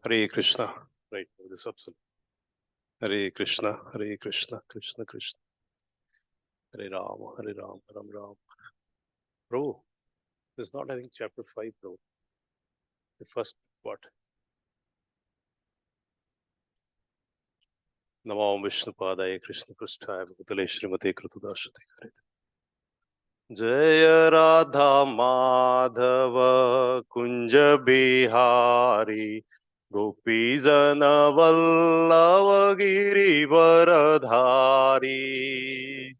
Hare Krishna. Right, this option. Hare Krishna, Krishna Krishna. Hare Ram, Ram Ram. Bro, this is not, I think, chapter 5, bro. The first part. Namo Vishnu Padaya Krishna Prasthaya Bhutale Srimate Kritudashate Harite. Jaya Radha Madhava Kunja Bihari Gopijana Vallava Girivaradhari.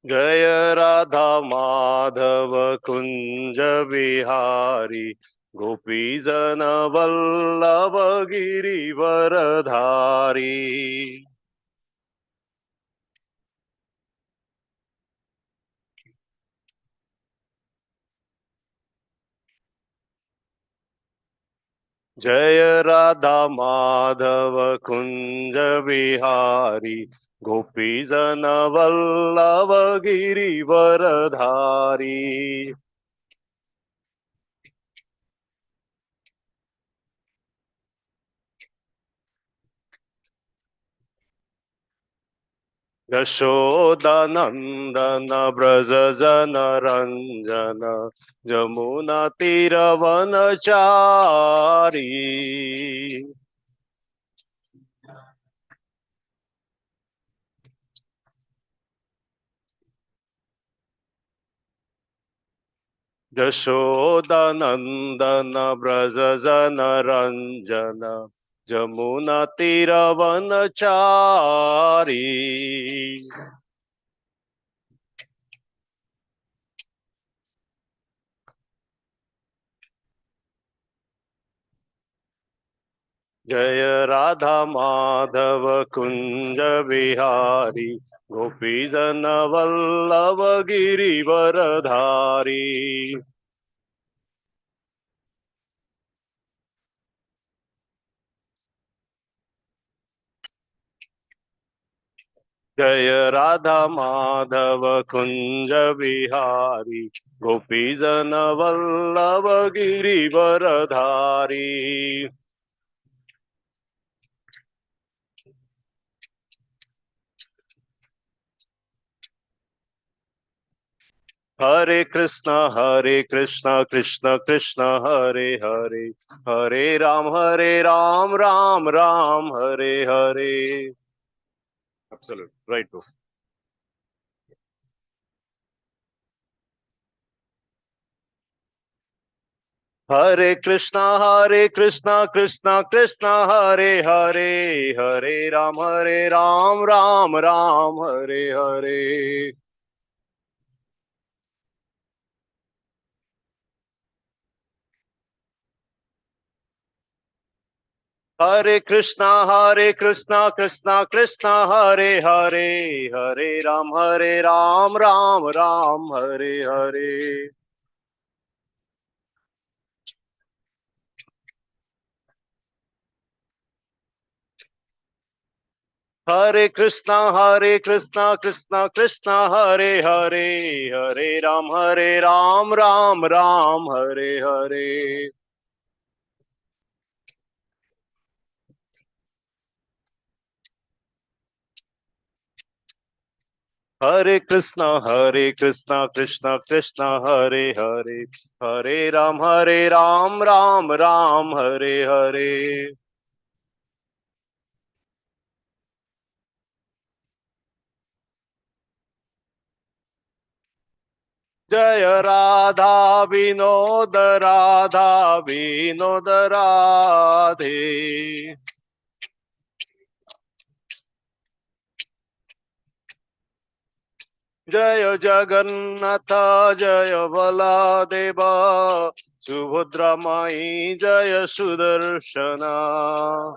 Jaya Radha Madhava Kunja Bihari Gopijana Vallava Girivaradhari. Jaya Radha Madhava Kunja Bihari Gopijana Vallava Girivaradhari. Yashodanandana Brajajana Ranjana Jamuna Tiravanachari. Yashodanandana Brajajana Ranjana Jamuna Tiravanachari. Jaya Radha Madhava Kunja Bihari Gopijana Vallava Girivaradhari. Jaya Radha Madhava Kunja Bihari Gopijana Vallava Girivaradhari. Hare Krishna, Krishna Krishna, Hare Hare, Hare Ram, Ram Ram, Hare Hare. Absolute, right, bro. Hare Krishna, Krishna Krishna, Hare Hare, Hare Ram, Ram Ram, Hare Hare. Hare Krishna, Krishna Krishna, Hare Hare, Hare Ram, Ram Ram, Hare Hare. Hare Krishna, Krishna Krishna, Hare Hare, Hare Ram, Ram Ram, Hare Hare. Hare Krishna, Krishna Krishna, Hare Hare, Hare Ram, Ram Ram, Hare Hare. Jaya Radha Vinoda Radha Vinoda Radhe. Jaya Jagannatha Jaya Baladeva Subhadra Mai Jaya Sudarshana.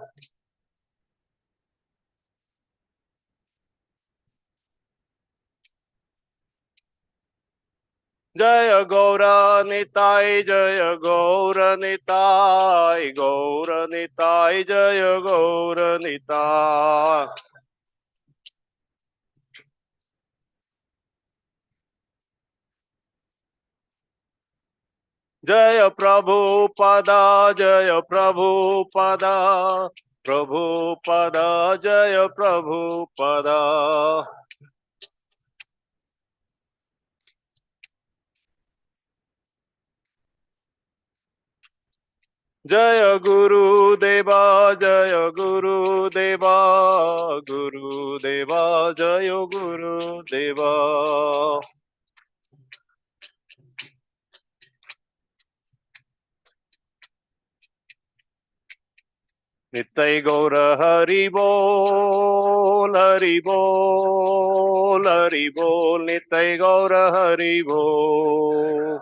जय गौर निताय जय गौर निताय गौर निताय जय गौर निताय। जय प्रभुपदा जय प्रभुपदा प्रभुपदा जय प्रभुपदा। जय गुरुदेवा जय गुरुदेवा गुरुदेवा जय गुरुदेवा। नित्य गौर हरि बोल हरि बोल हरि बोल नित्य गौर हरि बोल।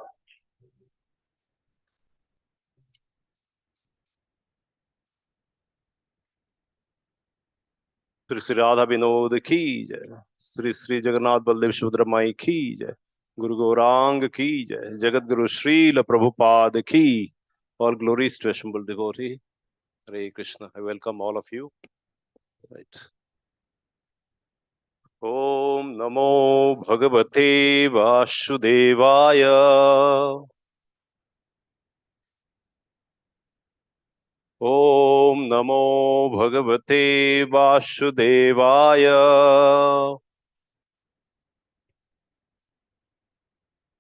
श्री श्री राधा विनोद की जय। श्री श्री जगन्नाथ बलदेव सुभद्रा माई की जय। गुरु गौरांग की जय। जगत गुरु श्रील प्रभुपाद की। All glories to assembled devotee. Hare Krishna. I welcome all of you. Right. Om Namo Bhagavate Vasudevaya. Om Namo Bhagavate Vasudevaya.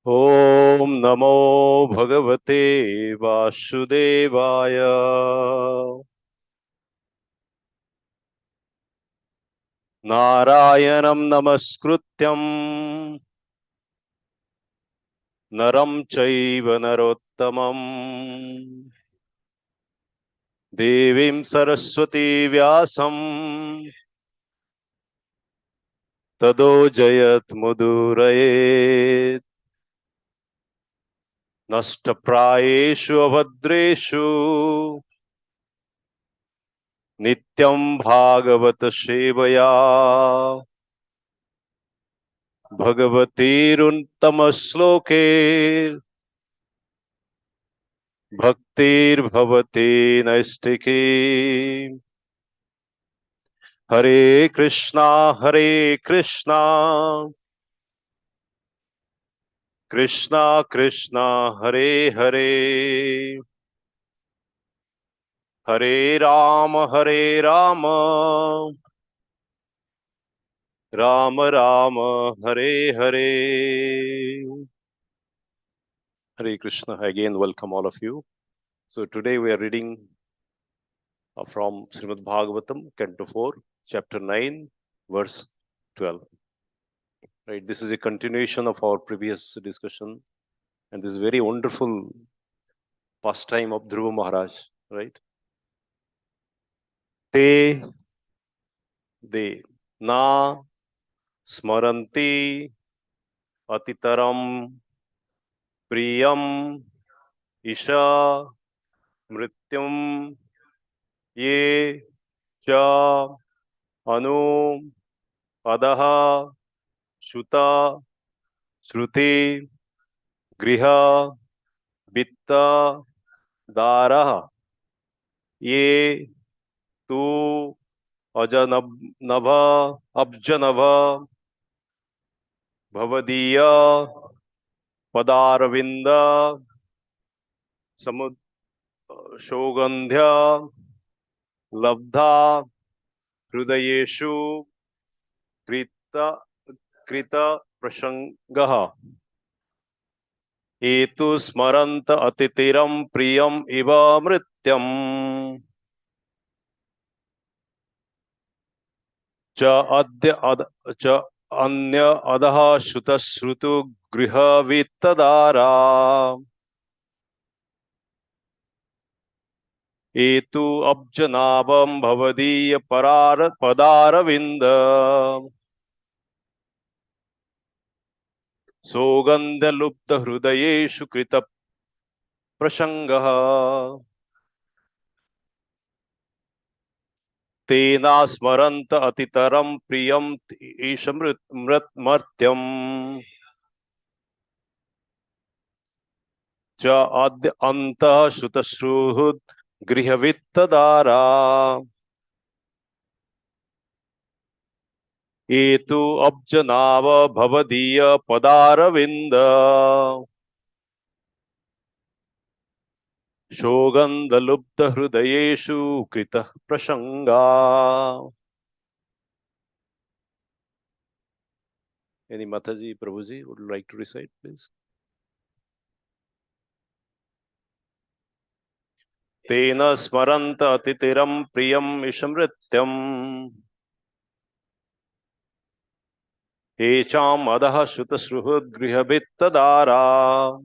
Om Namo Bhagavate Vasudevaya. नारायणं नमस्कृत्यं नरं चैव नरोत्तमं देवीं सरस्वती व्यासं ततो जयत्मुदीरयेत्। नष्टप्रायेषु अभद्रेषु नित्यं भागवत सेवया भगवतीरुत्तमश्लोके भक्तिर्भवति नैष्टिकी। हरे Krishna Krishna Krishna Hare Hare Hare Ram Ram Ram Hare Hare. Hare Krishna. Again, welcome all of you. So today we are reading from Srimad Bhagavatam, Canto 4, Chapter 9, verse 12. Right. This is a continuation of our previous discussion, and this is very wonderful pastime of Dhruva Maharaj. Right. Te de na smaranti atitaram priyam isha mrityum ye cha anu adaha shuta श्रुति गृह वित्त दारः ये तु अजनभ अब्जनभ भवदीय पदारविंद समुद सौगंध्य लब्धा हृदयेषु कृत कृत प्रसंगः एतु स्मरन्त अतिथिरं प्रियम इव मृत्यम च अद्य च अन्य अधः श्रुतश्रुतु गृहवित्तदारा एतु अब्जनाभं भवदीय पदारविंद सौगंधलुब्ध हृदयेषु कृत प्रसंगः तेना स्मरन्त अतितरं प्रियम ईश मर्त्यम। cha adya anta shrutasruhud grihavittadara etu abjanava bhavadiya padaravinda shogandalubdha hrudayeshu krita prasanga. Any Mataji, Prabhuji would like to recite, please? Tena smaranta titiram priyam ishamrityam echam adaha shutasruhud grihabittadara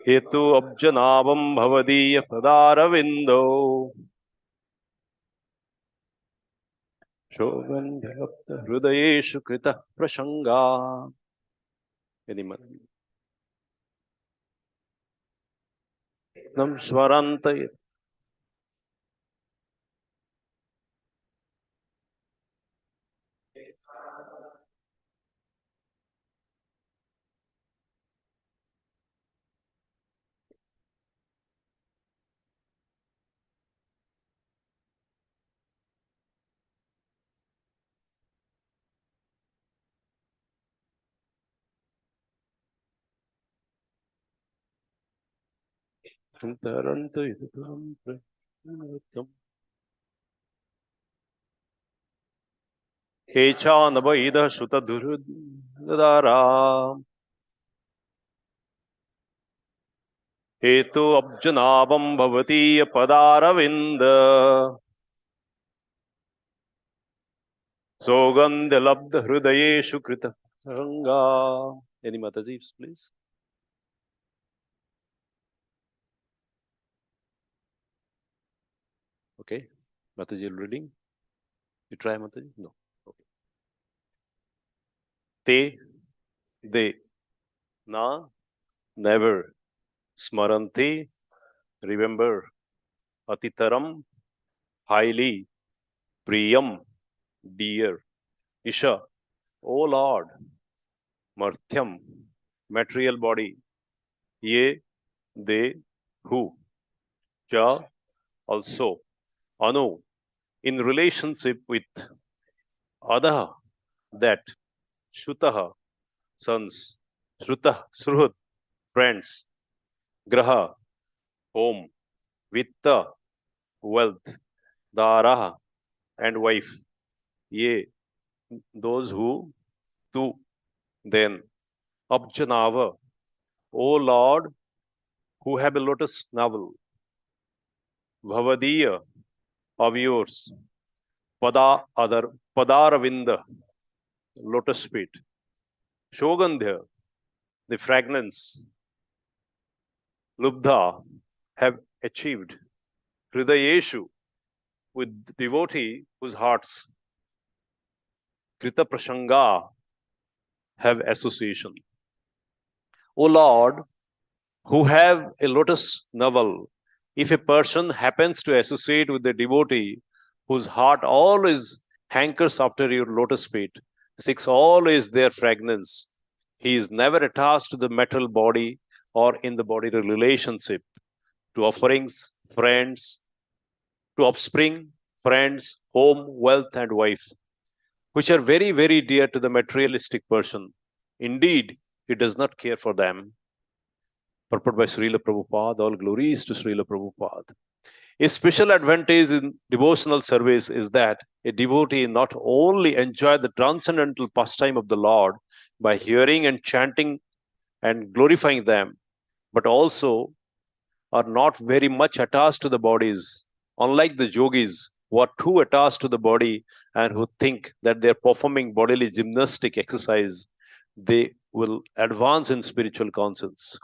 hetu abjanavam bhavadiya padaravindo shogandhalapta hrudayeshu krita prasanga. Any nam smaranta taranta itatam prayam Echa navaida shuta durudara hetu abjanavam bhavati padaravinda sogandhalabdha hrudayeshu krita ranga. Any Mataji, please? Okay. Mataji reading? You try Mataji? No. Okay. Te, they, na, never, smaranti, remember, atitaram, highly, priyam, dear, isha, O Lord, martyam, material body, ye, they, who, cha, also, anu, in relationship with, adaha, that, shutaha, sons, shrutah, sruhut, friends, graha, home, vitta, wealth, daraha, and wife, ye, those who, tu, then, abjanava, O Lord, who have a lotus navel, bhavadiya, of yours, padaravinda, lotus feet, shogandhya, the fragrance, lubdha, have achieved, hridayeshu, with devotee whose hearts, krita prasanga, have association. O Lord, who have a lotus navel, if a person happens to associate with the devotee whose heart always hankers after your lotus feet, seeks always their fragrance, he is never attached to the material body or in the body relationship, to offerings, friends, to offspring, friends, home, wealth, and wife, which are very, very dear to the materialistic person. Indeed, he does not care for them. Purport by Srila Prabhupada, all glories to Srila Prabhupada. A special advantage in devotional service is that a devotee not only enjoy the transcendental pastime of the Lord by hearing and chanting and glorifying them, but also are not very much attached to the bodies, unlike the yogis who are too attached to the body and who think that they are performing bodily gymnastic exercise, they will advance in spiritual conscience.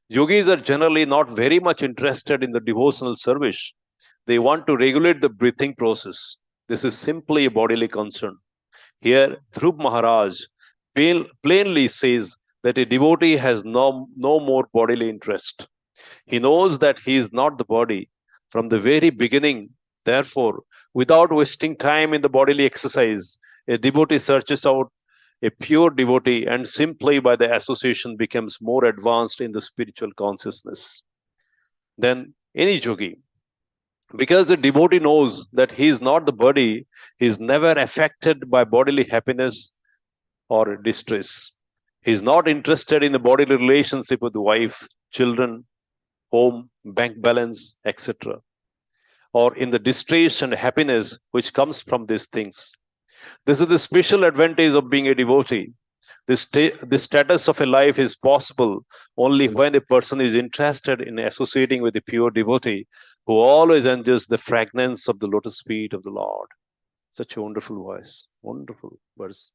Yogis are generally not very much interested in the devotional service. They want to regulate the breathing process. This is simply a bodily concern. Here, Dhruva Maharaj plainly says that a devotee has no more bodily interest. He knows that he is not the body from the very beginning. Therefore, without wasting time in the bodily exercise, a devotee searches out a pure devotee, and simply by the association becomes more advanced in the spiritual consciousness than any yogi. Because the devotee knows that he is not the body, he is never affected by bodily happiness or distress. He is not interested in the bodily relationship with wife, children, home, bank balance, etc., or in the distress and happiness which comes from these things. This is the special advantage of being a devotee. The status of a life is possible only when a person is interested in associating with a pure devotee who always enjoys the fragrance of the lotus feet of the Lord. Such a wonderful voice, wonderful verse.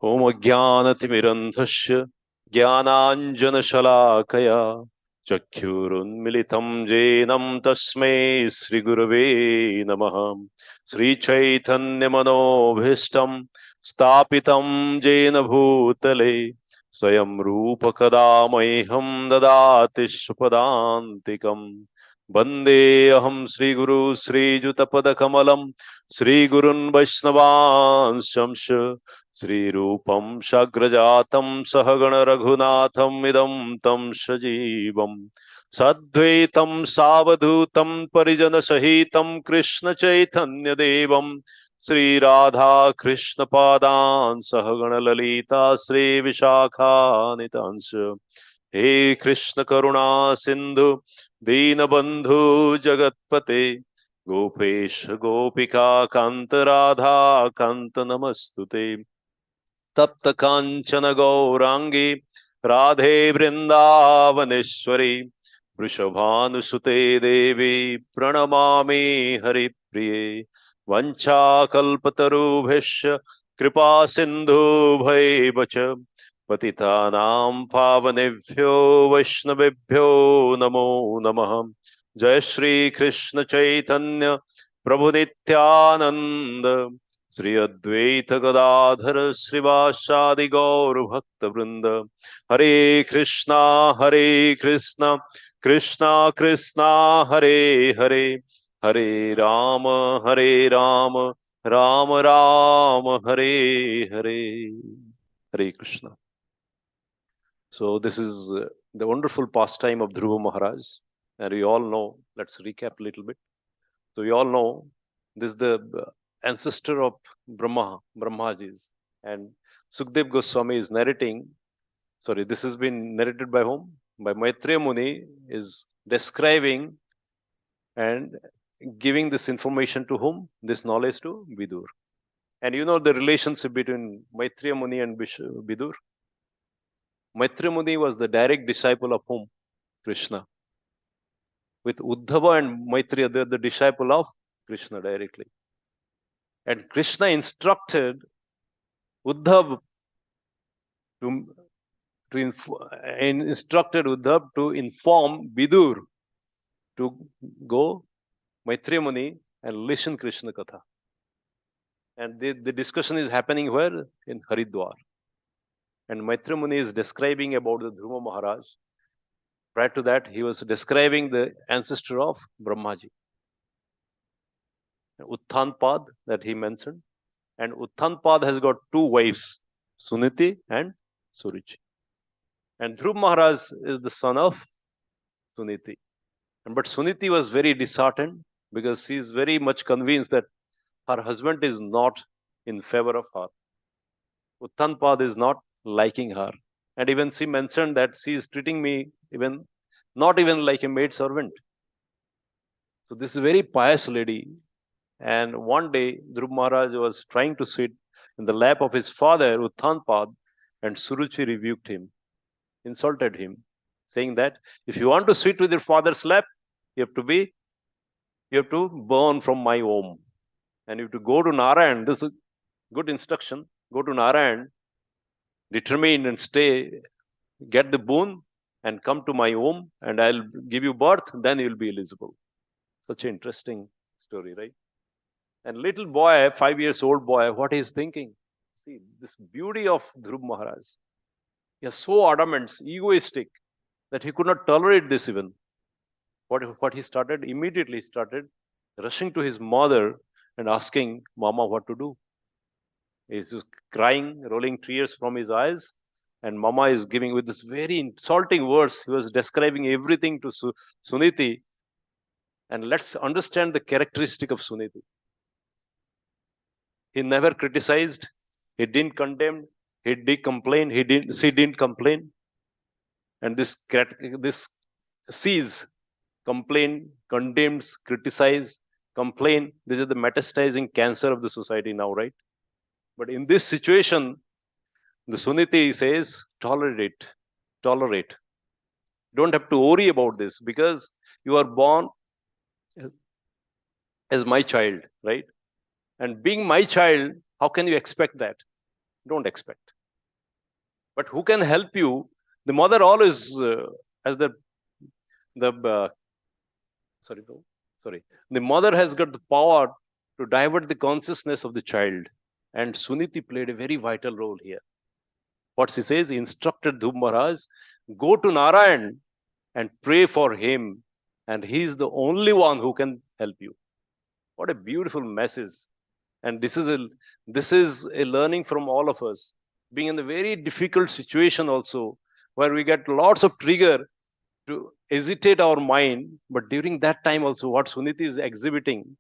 Om Jnanatimirandhasya Jnananjanashalakaya Chakyurunmilitam Jenam Tasmai Sri Gurave Namah Sri Chaitanya Manobhishtam Stapitam Jena Bhutale Swayam Rupa Kadamaiham Dadati Shupadantikam Bande Aham Sri Guru Sri Jutapada Kamalam Sri Gurun Vaishnavans Shamsha Sri Rupam Shagrajatam Sahagana Raghunatham Idam Tam Shajivam Sadvaitam Savadhutam Parijana Sahitam Krishna Chaitanya Devam Sri Radha Krishna Padan Sahagana Lalita Sri Vishakha Nitansha He Krishna Karuna Sindhu Dinabandhu Jagatpate Gopesh Gopika Kanta Radha Kanta Namastute तप्त कांचन गौरांगी राधे वृंदावनेश्वरी वृषभानुसुते देवी प्रणमामि हरिप्रिये वंचाकल्पतरुभ्यश्च कृपा सिन्धुभ्यैव च पतितानां पावनेभ्यो वैष्णवेभ्यो नमो नमः जय श्री कृष्ण चैतन्य प्रभु Nityanand Sri Advaita Gadadhar Srivasadi Gaur Bhakta Vrinda Hare Krishna Krishna Krishna Hare Hare Hare Rama Rama Rama Hare Hare Hare Krishna. So this is the wonderful pastime of Dhruva Maharaj, and we all know, let's recap a little bit. So we all know this is the ancestor of Brahmaji's, and Sukdev Goswami is narrating. Sorry, this has been narrated by whom? By Maitreya Muni is describing and giving this information to whom? This knowledge to Vidur. And you know the relationship between Maitreya Muni and Vidur? Maitreya Muni was the direct disciple of whom? Krishna. With Uddhava and Maitreya, they are the disciple of Krishna directly. And Krishna instructed Uddhav instructed Uddhav to inform Vidur to go Maitreya Muni and listen Krishna Katha. And the discussion is happening where? In Haridwar. And Maitreya Muni is describing about the Dhruva Maharaj. Prior to that, he was describing the ancestor of Brahmaji. Uttanpad that he mentioned. And Uttanpad has got two wives, Suniti and Suruchi. And Dhruva Maharaj is the son of Suniti. But Suniti was very disheartened because she is very much convinced that her husband is not in favor of her. Uttanpad is not liking her. And even she mentioned that she is treating me not even like a maid servant. So this is a very pious lady. And one day, Dhruva Maharaj was trying to sit in the lap of his father, Uttanpad, and Suruchi rebuked him, insulted him, saying that if you want to sit with your father's lap, you have to burn from my home. And you have to go to Narayan. This is good instruction. Go to Narayan, determine and stay, get the boon, and come to my home, and I'll give you birth, then you'll be eligible. Such an interesting story, right? And little boy, 5 years old boy, what he's thinking? See, this beauty of Dhruva Maharaj. He is so adamant, egoistic, that he could not tolerate this even. What he started, immediately started rushing to his mother and asking Mama what to do. He's just crying, rolling tears from his eyes. And Mama is giving with this very insulting words. He was describing everything to Suniti. And let's understand the characteristic of Suniti. He never criticized. He didn't condemn. He did complain. She didn't complain. And this sees, complain, condemns, criticize, complain. This is the metastasizing cancer of the society now, right? But in this situation, the Suniti says, tolerate, tolerate. Don't have to worry about this because you are born as my child, right? And being my child, how can you expect that? Don't expect. But who can help you? The mother always, as the sorry, no, sorry. The mother has got the power to divert the consciousness of the child. And Suniti played a very vital role here. What she says, instructed Dhruva Maharaj, go to Narayan and pray for him. And he is the only one who can help you. What a beautiful message. And this is a learning from all of us. Being in a very difficult situation also, where we get lots of trigger to hesitate our mind. But during that time also, what Suniti is exhibiting,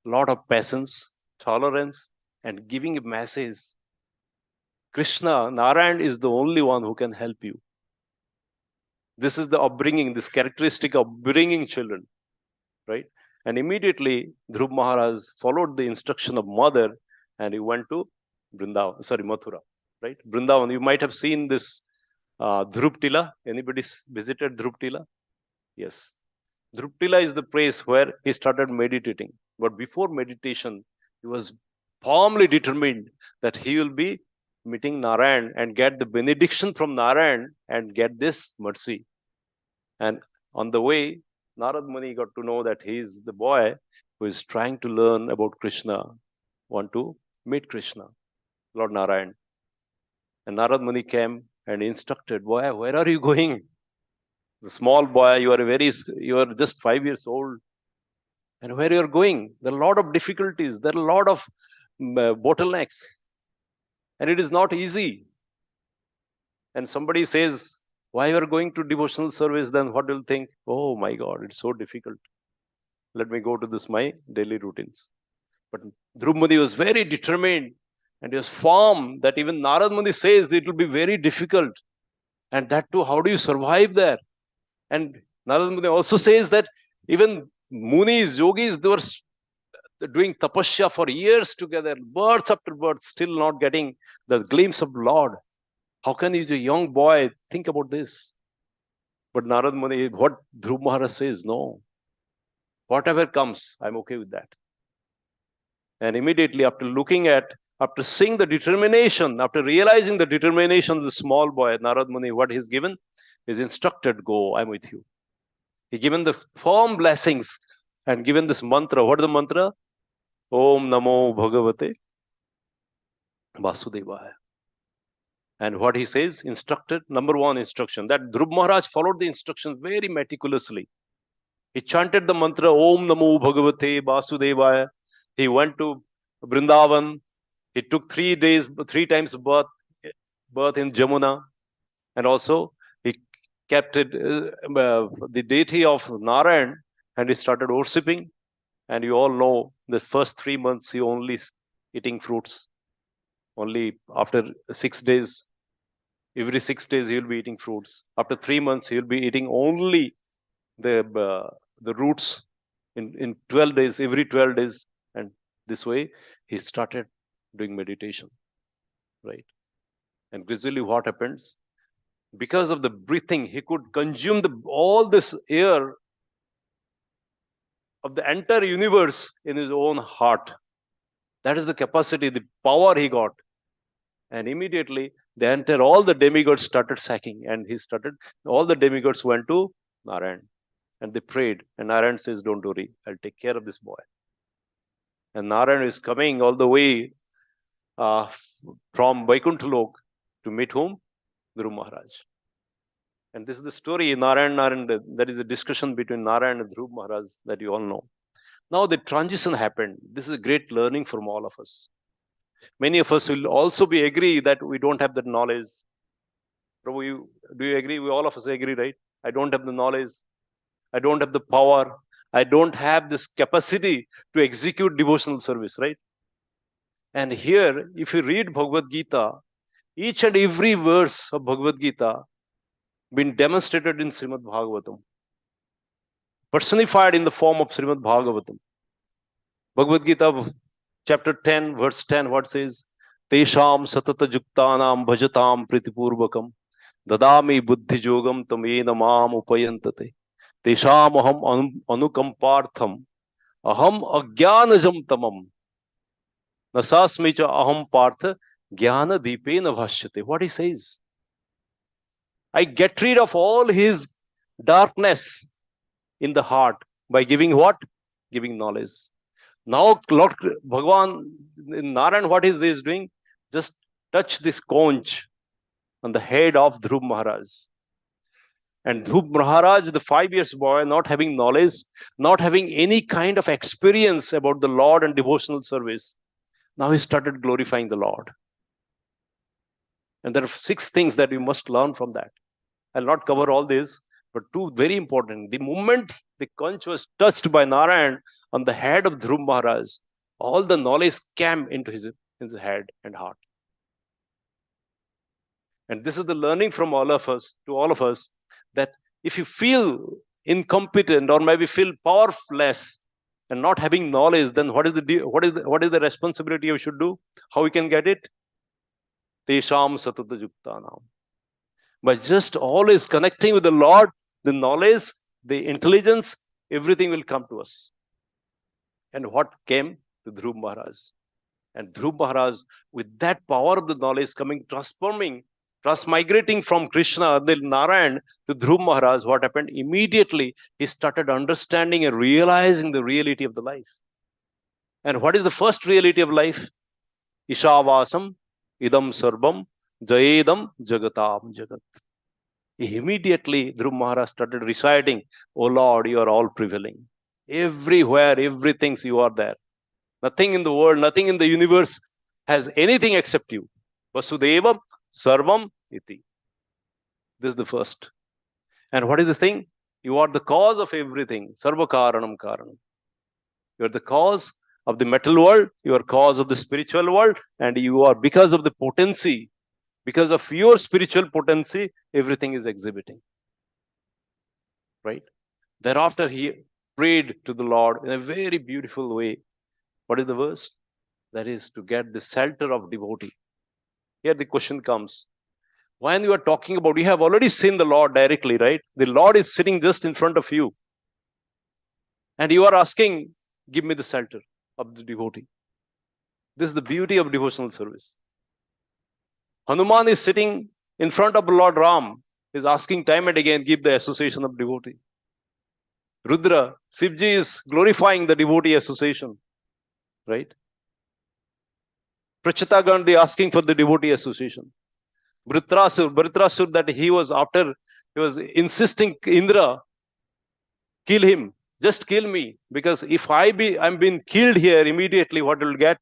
a lot of patience, tolerance, and giving a message. Krishna, Narayan is the only one who can help you. This is the upbringing, this characteristic of bringing children, right? And immediately Dhruva Maharaj followed the instruction of mother and he went to Mathura, right? Vrindavan, you might have seen this Dhruptila. Anybody visited Dhruptila? Yes. Dhruptila is the place where he started meditating. But before meditation, he was firmly determined that he will be meeting Narayan and get the benediction from Narayan and get this mercy. And on the way, Narad Muni got to know that he is the boy who is trying to learn about Krishna, want to meet Krishna, Lord Narayan. And Narad Muni came and instructed, boy, where are you going? The small boy, you are just 5 years old. And where you are going? There are a lot of difficulties. There are a lot of bottlenecks. And it is not easy. And somebody says, why you are going to devotional service, then what will think? Oh my God, it's so difficult. Let me go to this, my daily routines. But Dhruva Muni was very determined and he was firm that even Narad Muni says it will be very difficult. And that too, how do you survive there? And Narad Muni also says that even Munis, yogis, they were doing tapasya for years together, births after birth, still not getting the glimpse of Lord. How can you, as a young boy, think about this? But Narad Muni, what Dhruva Maharaj says, no. Whatever comes, I'm okay with that. And immediately after seeing the determination, after realizing the determination of the small boy, Narad Muni, what he's given is instructed, go, I'm with you. He given the firm blessings and given this mantra. What is the mantra? Om Namo Bhagavate Vasudevaya. And what he says, instructed, number one instruction, that Dhruva Maharaj followed the instructions very meticulously. He chanted the mantra, Om Namo Bhagavate Vasudevaya. He went to Vrindavan. He took 3 times birth in Jamuna. And also, he kept it, the deity of Narayan, and he started worshipping. And you all know the first 3 months, he only eating fruits. Only after 6 days, every 6 days, he will be eating fruits. After 3 months, he will be eating only the roots in 12 days, every 12 days. And this way, he started doing meditation, right? And gradually what happens? Because of the breathing, he could consume all this air of the entire universe in his own heart. That is the capacity, the power he got. And immediately, all the demigods started sacking. And all the demigods went to Narayan. And they prayed. And Narayan says, don't worry, I'll take care of this boy. And Narayan is coming all the way from Vaikuntha Lok to meet whom? Dhruva Maharaj. And this is the story, Narayan. There is a discussion between Narayan and Dhruva Maharaj that you all know. Now the transition happened. This is a great learning from all of us. Many of us will also be agree that we don't have that knowledge. Prabhu, do you agree? All of us agree, right? I don't have the knowledge. I don't have the power. I don't have this capacity to execute devotional service, right? And here, if you read Bhagavad Gita, each and every verse of Bhagavad Gita been demonstrated in Srimad Bhagavatam, personified in the form of Srimad Bhagavatam. Bhagavad Gita, chapter 10, verse 10, what says? Tesham satata juktanam bhajatam pritipurvakam dadami buddhi jogam tamena mam upayantate. Tesham aham anukampartham aham agyanajam tamam nasasmicha aham partha jnana deepena bhashyate. What he says? I get rid of all his darkness in the heart by giving what? Giving knowledge. Now, Lord Bhagavan, Narayan, what is this doing? Just touch this conch on the head of Dhruva Maharaj. And Dhruva Maharaj, the 5 years boy, not having knowledge, not having any kind of experience about the Lord and devotional service, now he started glorifying the Lord. And there are 6 things that we must learn from that. I'll not cover all this, but 2 very important. The moment the conch was touched by Narayan on the head of Dhruva Maharaj, all the knowledge came into his head and heart. And this is the learning from all of us, to all of us, that if you feel incompetent or maybe feel powerless and not having knowledge, then what is the responsibility you should do? How we can get it? Tesham satata juktanam. By just always connecting with the Lord, the knowledge, the intelligence, everything will come to us. And what came to Dhruva Maharaj? And Dhruva Maharaj, with that power of the knowledge coming, transmigrating from Krishna, the Narayan, to Dhruva Maharaj, what happened? Immediately, he started understanding and realizing the reality of the life. And what is the first reality of life? Ishavasam, idam sarvam, jayedam jagatam jagat. Immediately, Dhruva Maharaj started reciting, "O Lord, you are all prevailing. Everywhere, everything, you are there. Nothing in the world, nothing in the universe has anything except you. Vasudevam sarvam iti." This is the first. And what is the thing? You are the cause of everything. Sarva karanam karanam. You are the cause of the metal world. You are cause of the spiritual world. And you are, because of the potency, because of your spiritual potency, everything is exhibiting. Right? Thereafter, he prayed to the Lord in a very beautiful way. What is the verse? That is to get the shelter of devotee. Here the question comes. When you are talking about, you have already seen the Lord directly, right? The Lord is sitting just in front of you. And you are asking, give me the shelter of the devotee. This is the beauty of devotional service. Hanuman is sitting in front of Lord Ram, is asking time and again, give the association of devotee. Rudra, Shivji is glorifying the devotee association, right? Prachita Gandhi asking for the devotee association. Vritrasur, that he was insisting Indra, kill him, just kill me, because if I'm being killed here immediately, what will get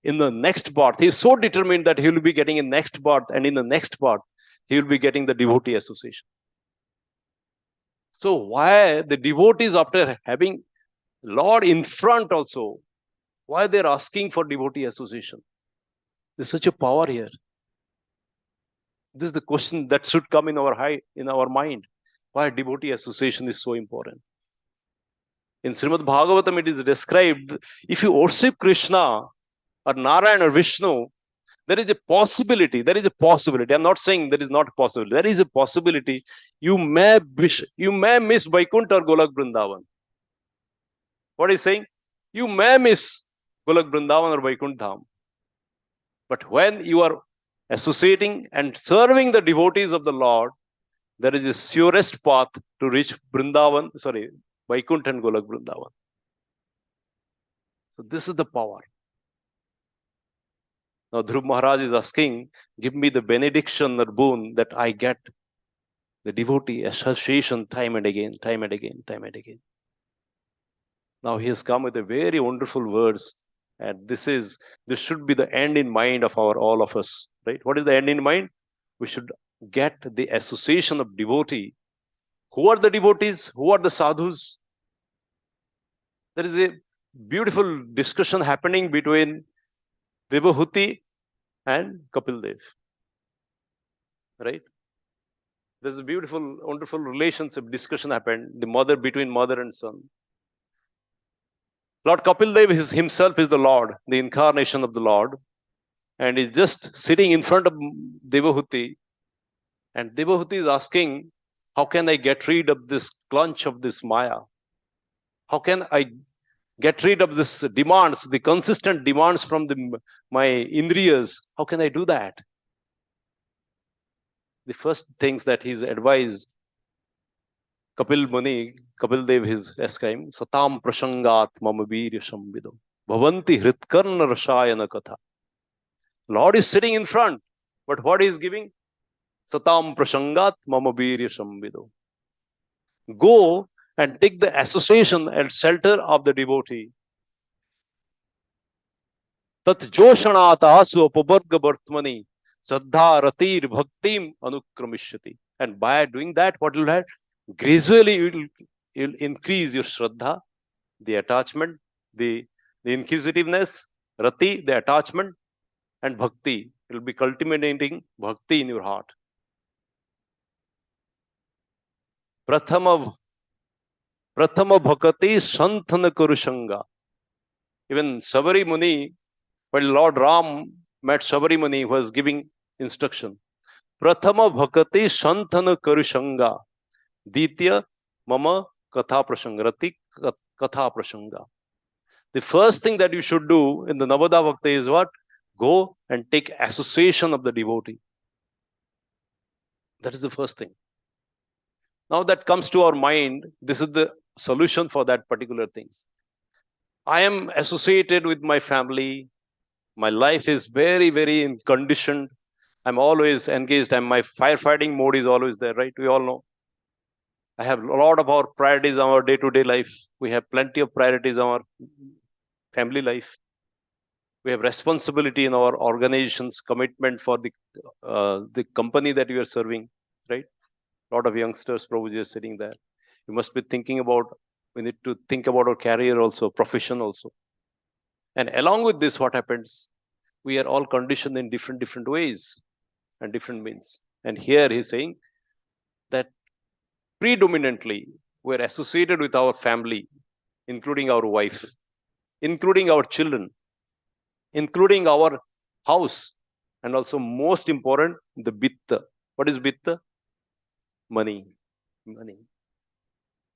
in the next birth? He is so determined that he will be getting a next birth, and in the next birth, he will be getting the devotee association. So why the devotees, after having Lord in front also, why they're asking for devotee association? There's such a power here. This is the question that should come in our mind. Why devotee association is so important. In Srimad Bhagavatam, it is described, if you worship Krishna or Narayan or Vishnu, there is a possibility. I'm not saying there is not a possibility. There is a possibility you may miss Vaikuntha or Golak Vrindavan. What is saying? You may miss Golak Vrindavan or Vaikuntha Dham. But when you are associating and serving the devotees of the Lord, there is a surest path to reach Vaikuntha and Golak Vrindavan. So this is the power. Now Dhruva Maharaj is asking, give me the benediction or boon that I get the devotee association time and again. Now he has come with a very wonderful words, And this should be the end in mind of all of us, right? What is the end in mind? We should get the association of devotee. Who are the devotees? Who are the sadhus? There is a beautiful discussion happening between Devahuti and Kapil Dev, right? There's a beautiful, wonderful relationship discussion happened. The mother between mother and son. Lord Kapil Dev himself is the Lord, the incarnation of the Lord, and is just sitting in front of Devahuti, and Devahuti is asking, "How can I get rid of this clutch of this Maya? How can I get rid of this demands, the consistent demands from my indriyas? How can I do that?" The first things that he's advised Kapil Dev is asking, "Satam prasangat mama virya samvidam bhavanti hritkarna rasayana katha." Lord is sitting in front, but what he is giving? Satam prasangat mama virya samvidam. Go and take the association and shelter of the devotee. Tat joshanata asu apavarga bartmani saddha ratir bhaktim anukramishati. And by doing that, what will happen? Gradually you'll increase your shraddha, the attachment, the inquisitiveness, rati, the attachment, and bhakti. You'll be cultivating bhakti in your heart. Prathama bhakati santhana kurushanga. Even Sabari Muni, when Lord Ram met Sabari Muni, was giving instruction. Prathama bhakati santhana kurushanga. Ditya mama katha prasanga. Rati katha prasanga. The first thing that you should do in the Navada Bhakti is what? Go and take association of the devotee. That is the first thing. Now that comes to our mind, this is the solution for that particular things. I am associated with my family. My life is very, very conditioned. I'm always engaged, and my firefighting mode is always there, right? We all know. I have a lot of our priorities in our day-to-day life. We have plenty of priorities in our family life. We have responsibility in our organization's commitment for the company that we are serving, right? A lot of youngsters probably are sitting there. You must be thinking about, we need to think about our career also, profession also. And along with this, what happens? We are all conditioned in different ways and different means. And here he's saying that predominantly we're associated with our family, including our wife, including our children, including our house, and also most important, the bitta. What is bitta? Money.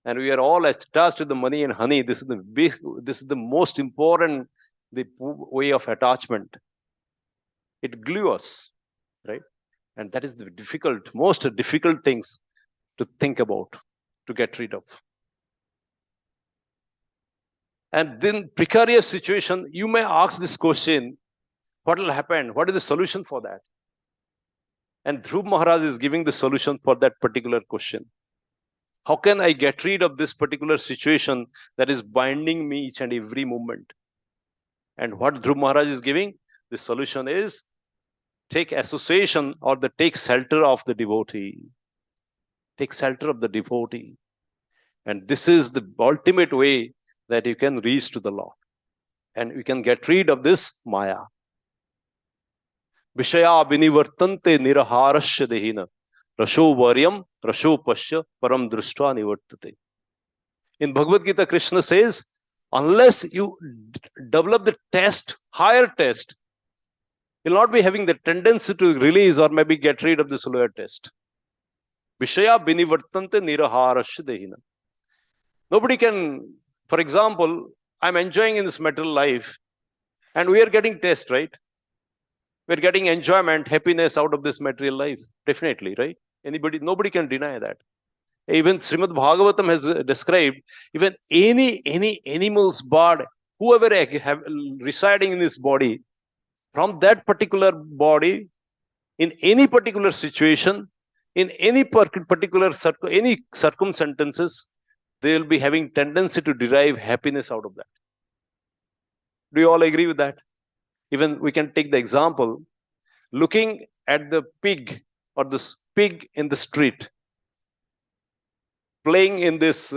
And we are all attached to the money and honey. This is the most important way of attachment. It glue us, right? And that is the most difficult things to think about, to get rid of. And then precarious situation, you may ask this question, what will happen? What is the solution for that? And Dhruva Maharaj is giving the solution for that particular question. How can I get rid of this particular situation that is binding me each and every moment? And what Dhruva Maharaj is giving? The solution is take association or take shelter of the devotee. Take shelter of the devotee. And this is the ultimate way that you can reach to the Lord. And you can get rid of this Maya. Vishaya vinivartante niraharasya dehina. Rasho varyam, rasho pasya, param drishta nivartate. In Bhagavad Gita, Krishna says, unless you develop the higher test, you'll not be having the tendency to release or maybe get rid of this lower test. Vishaya vinivartante niraharasya dehina. Nobody can, for example, I'm enjoying in this material life, and we are getting test, right? We're getting enjoyment, happiness out of this material life. Definitely, right? Nobody can deny that. Even Srimad Bhagavatam has described, even any animal's body, whoever have residing in this body, from that particular body, in any particular situation, in any particular any circumstances, they will be having tendency to derive happiness out of that. Do you all agree with that? Even we can take the example, looking at the pig or this pig in the street, playing in this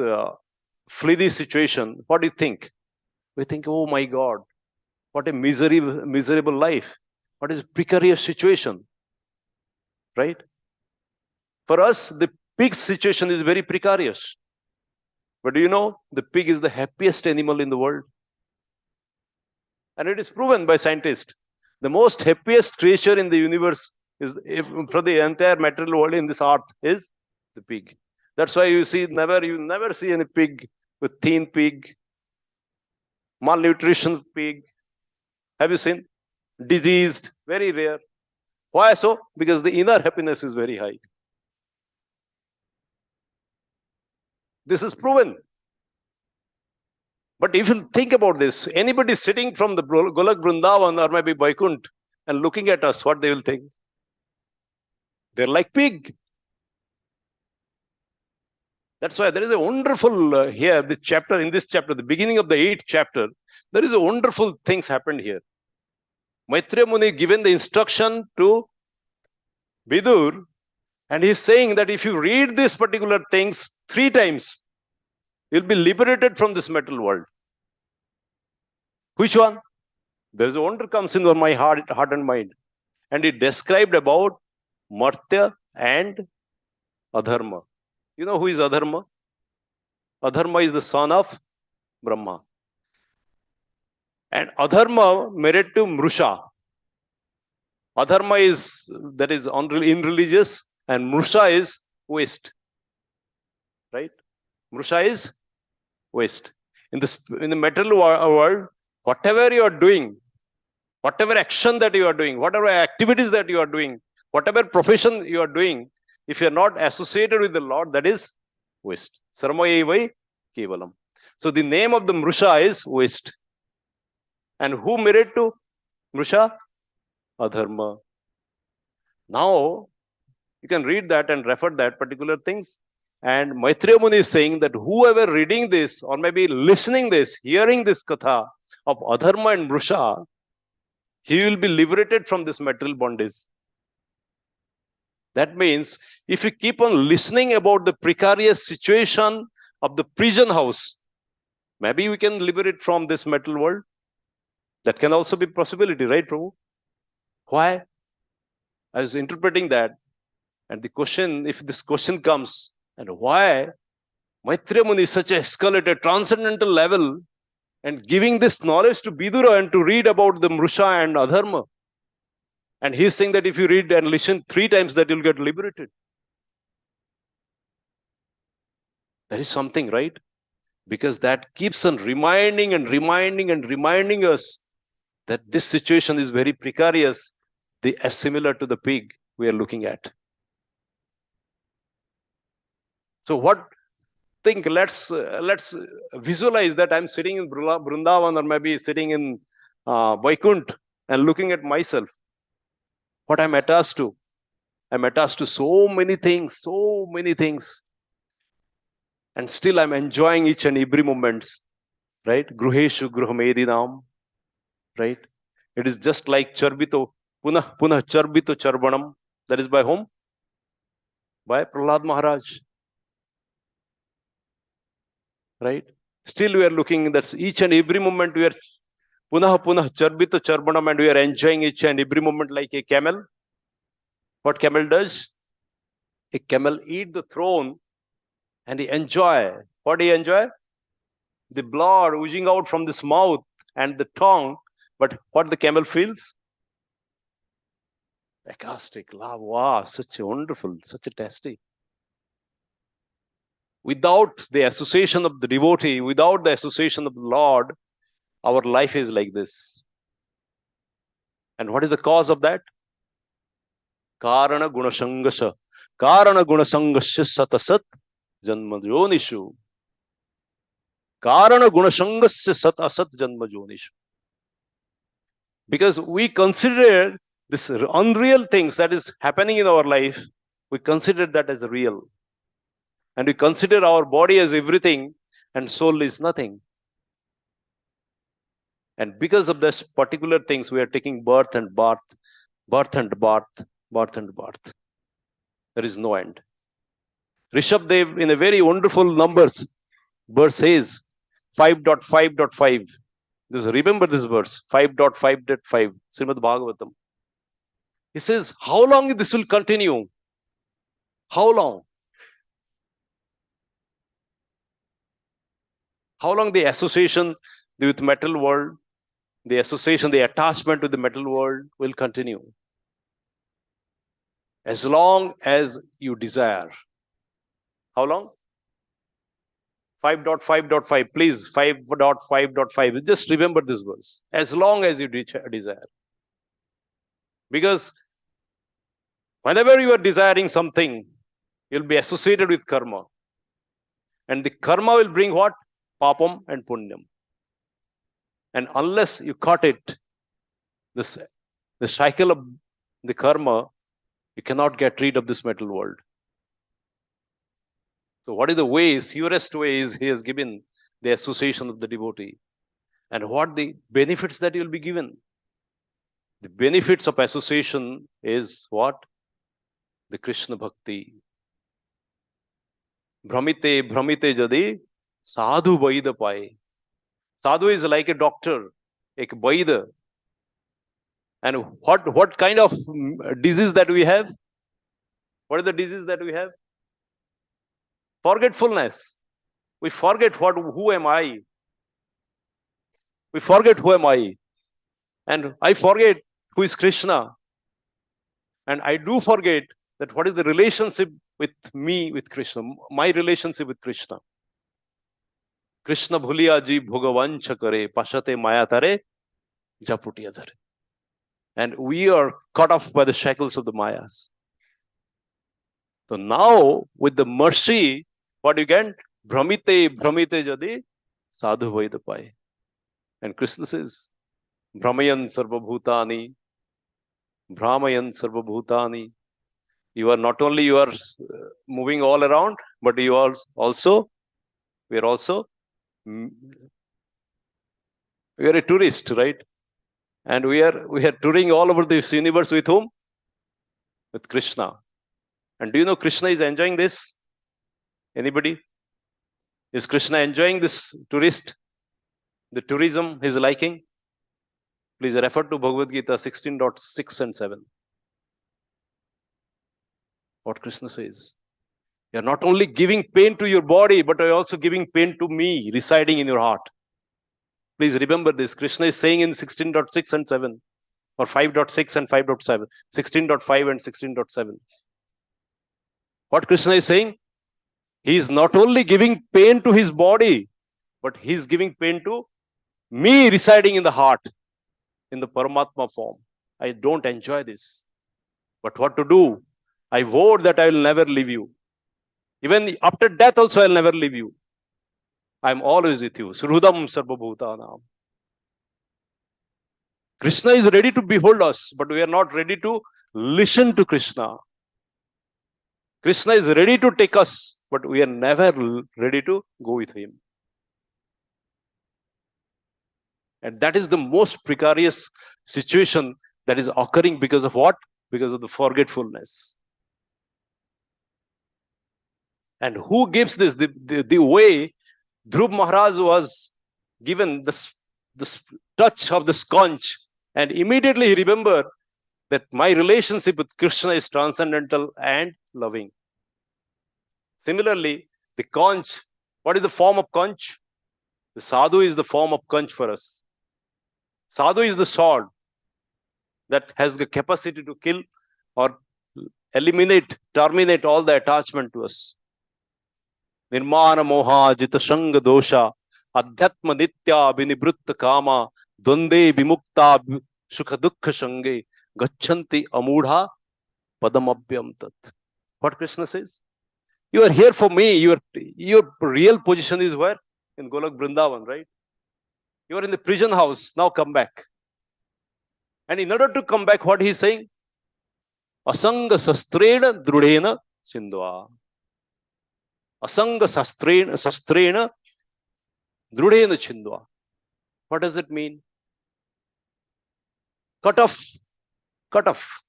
fleety situation. What do you think? We think, oh my God, what a miserable life. What is precarious situation, right? For us, the pig's situation is very precarious. But do you know, the pig is the happiest animal in the world? And it is proven by scientists. The most happiest creature in the universe is, for the entire material world in this earth, is the pig. That's why you never see any pig with thin pig, malnutrition pig. Have you seen? Diseased, very rare. Why so? Because the inner happiness is very high. This is proven. But if you think about this, anybody sitting from the Golak Vrindavan or maybe Vaikunt and looking at us, what they will think? They're like pig. That's why there is a wonderful here, in this chapter, the beginning of the 8th chapter, there is a wonderful things happened here. Maitreya Muni given the instruction to Vidur, and he's saying that if you read these particular things 3 times, you'll be liberated from this material world. Which one? There's a wonder comes in my heart and mind. And it described about Martya and Adharma. You know who is Adharma? Adharma is the son of Brahma. And Adharma married to Mrusha. Adharma is, that is irreligious, and Mrusha is waste. Right? Mrusha is waste. In the material world, whatever you are doing, whatever action that you are doing, whatever activities that you are doing, whatever profession you are doing, if you are not associated with the Lord, that is waste. Sarmayevai kevalam. So the name of the Mrusha is waste. And who married to Mrusha? Adharma. Now, you can read that and refer that particular things. And Maitreya Muni is saying that whoever reading this or maybe listening this, hearing this katha of Adharma and Mrusha, he will be liberated from this material bondage. That means if you keep on listening about the precarious situation of the prison house, maybe we can liberate from this material world. That can also be a possibility, right, Prabhu? Why? I was interpreting that. And the question, if this question comes, and why Maitreya Muni is such a escalated, transcendental level, and giving this knowledge to Vidura and to read about the Mrusha and Adharma. And he's saying that if you read and listen 3 times, that you'll get liberated. There is something, right? Because that keeps on reminding us that this situation is very precarious, as similar to the pig we are looking at. So let's visualize that I'm sitting in Vrindavan or maybe sitting in Vaikunt and looking at myself. What I'm attached to. I'm attached to so many things. And still I'm enjoying each and every moment. Right? Gruheshu gruhamedinam. Right? It is just like charbito. Punah charbito charbanam. That is by whom? By Prahlad Maharaj. Right? Still we are looking, that's each and every moment we are punah charbito charbanam, and we are enjoying each and every moment like a camel. What camel does? A camel eat the throne and he enjoy. What do he enjoy? The blood oozing out from this mouth and the tongue. But what the camel feels? Ecstatic, love. Wow, such a wonderful, such a tasty. Without the association of the devotee, without the association of the Lord, our life is like this. And what is the cause of that? Karana gunasangasha. Karana gunasangasya satasat janma yonishu. Karana gunasangasya satasat janma yonishu. Because we consider this unreal things that is happening in our life, we consider that as real. And we consider our body as everything and soul is nothing. And because of this particular things, we are taking birth and birth, birth and birth, birth and birth. There is no end. Rishabh Dev, in a very wonderful numbers, verse says 5.5.5. Remember this verse, 5.5.5, Srimad Bhagavatam. He says, how long this will continue? How long? How long the association with metal world, the association, the attachment with the metal world will continue? As long as you desire. How long? 5.5.5, please, 5.5.5. Just remember this verse. As long as you desire. Because whenever you are desiring something, you'll be associated with karma. And the karma will bring what? Papam and punyam. And unless you cut it, the cycle of the karma, you cannot get rid of this metal world. So what is the way, surest way is he has given the association of the devotee. And what the benefits that you will be given? The benefits of association is what? The Krishna Bhakti. Brahmite jadi sadhu vaida pai. Sadhu is like a doctor, a vaida. And what kind of disease that we have? What is the disease that we have? Forgetfulness. We forget who am I? We forget who am I. And I forget who is Krishna. And I do forget that what is the relationship with me, with Krishna, my relationship with Krishna. Krishna bhuliya ji bhogavancha kare, pashate maya tare, japuti adhare. And we are cut off by the shackles of the mayas. So now, with the mercy, what you get? Brahmite jadi sadhu vaida pai. And Krishna says, Brahmayan sarvabhutani, Brahmayan sarvabhutani. You are not only you are moving all around, but you are also, we are a tourist, right? And we are touring all over this universe with whom? With Krishna. And do you know Krishna is enjoying this? Anybody? Is Krishna enjoying this tourist? The tourism he's liking? Please refer to Bhagavad Gita 16.6 and 7. What Krishna says. You're not only giving pain to your body, but you're also giving pain to me residing in your heart. Please remember this. Krishna is saying in 16.6 and 7, or 5.6 and 5.7, 16.5 and 16.7. What Krishna is saying? He is not only giving pain to his body, but he is giving pain to me residing in the heart, in the Paramatma form. I don't enjoy this. But what to do? I vow that I will never leave you. Even after death also, I will never leave you. I am always with you. Srudam sarvabhutanam. Krishna is ready to behold us, but we are not ready to listen to Krishna. Krishna is ready to take us, but we are never ready to go with him. And that is the most precarious situation that is occurring because of what? Because of the forgetfulness. And who gives this? The way Dhruva Maharaj was given this touch of the sconch, and immediately he remembered that my relationship with Krishna is transcendental and loving. Similarly, the conch, what is the form of conch? The sadhu is the form of conch for us. Sadhu is the sword that has the capacity to kill or eliminate, terminate all the attachment to us. Nirmana moha jita shanga dosha adhyatma nitya vinibhrutta kama dvande vimukta sukha dukkha shange gachanti amudha padamabhyam tat. What Krishna says? You are here for me. Your real position is where? In Golok Vrindavan, right? You are in the prison house. Now come back. And in order to come back, what he is saying? Asanga sastrena drudena sindva. Asanga sastrena drudena chindva. What does it mean? cut off.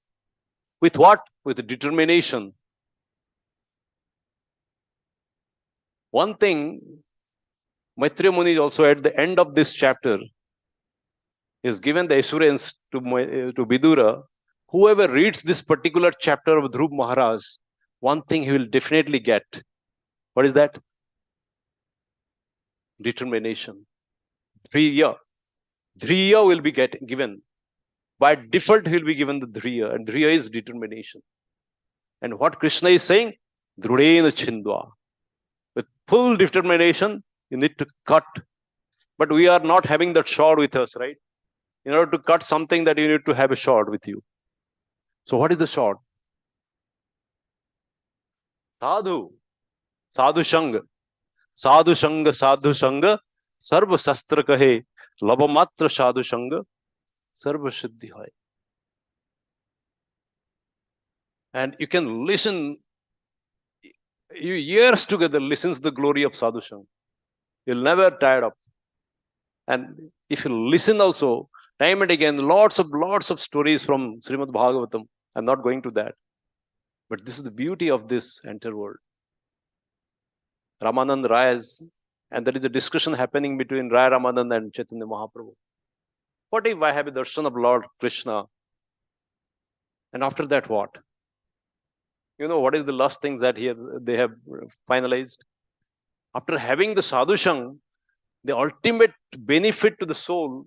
With what? With determination. One thing, Maitreya Muni also at the end of this chapter is given the assurance to Vidura, whoever reads this particular chapter of Dhruva Maharaj, one thing he will definitely get. What is that? Determination. Dhriya. Dhriya will be given. By default, he will be given the Dhriya, and Dhriya is determination. And what Krishna is saying? Dhrudena Chindwa. With full determination, you need to cut. But we are not having that sword with us, right? In order to cut something, that you need to have a sword with you. So what is the sword? Sadhu. Sadhu Shanga. Sadhu Shanga, Sadhu Shanga, Sarva Sastra Kahe, Labamatra Sadhu Shanga, Sarva Siddhi Hai. And you can listen, you years together listens the glory of Sadhu Shanga. You'll never tired of. And if you listen also, time and again, lots of stories from Srimad Bhagavatam. I'm not going to that. But this is the beauty of this entire world. Ramanand Rayas, and there is a discussion happening between Raya Ramanand and Chaitanya Mahaprabhu. What if I have a darshan of Lord Krishna? And after that, what? You know, what is the last thing that here they have finalized? After having the sadhushang, the ultimate benefit to the soul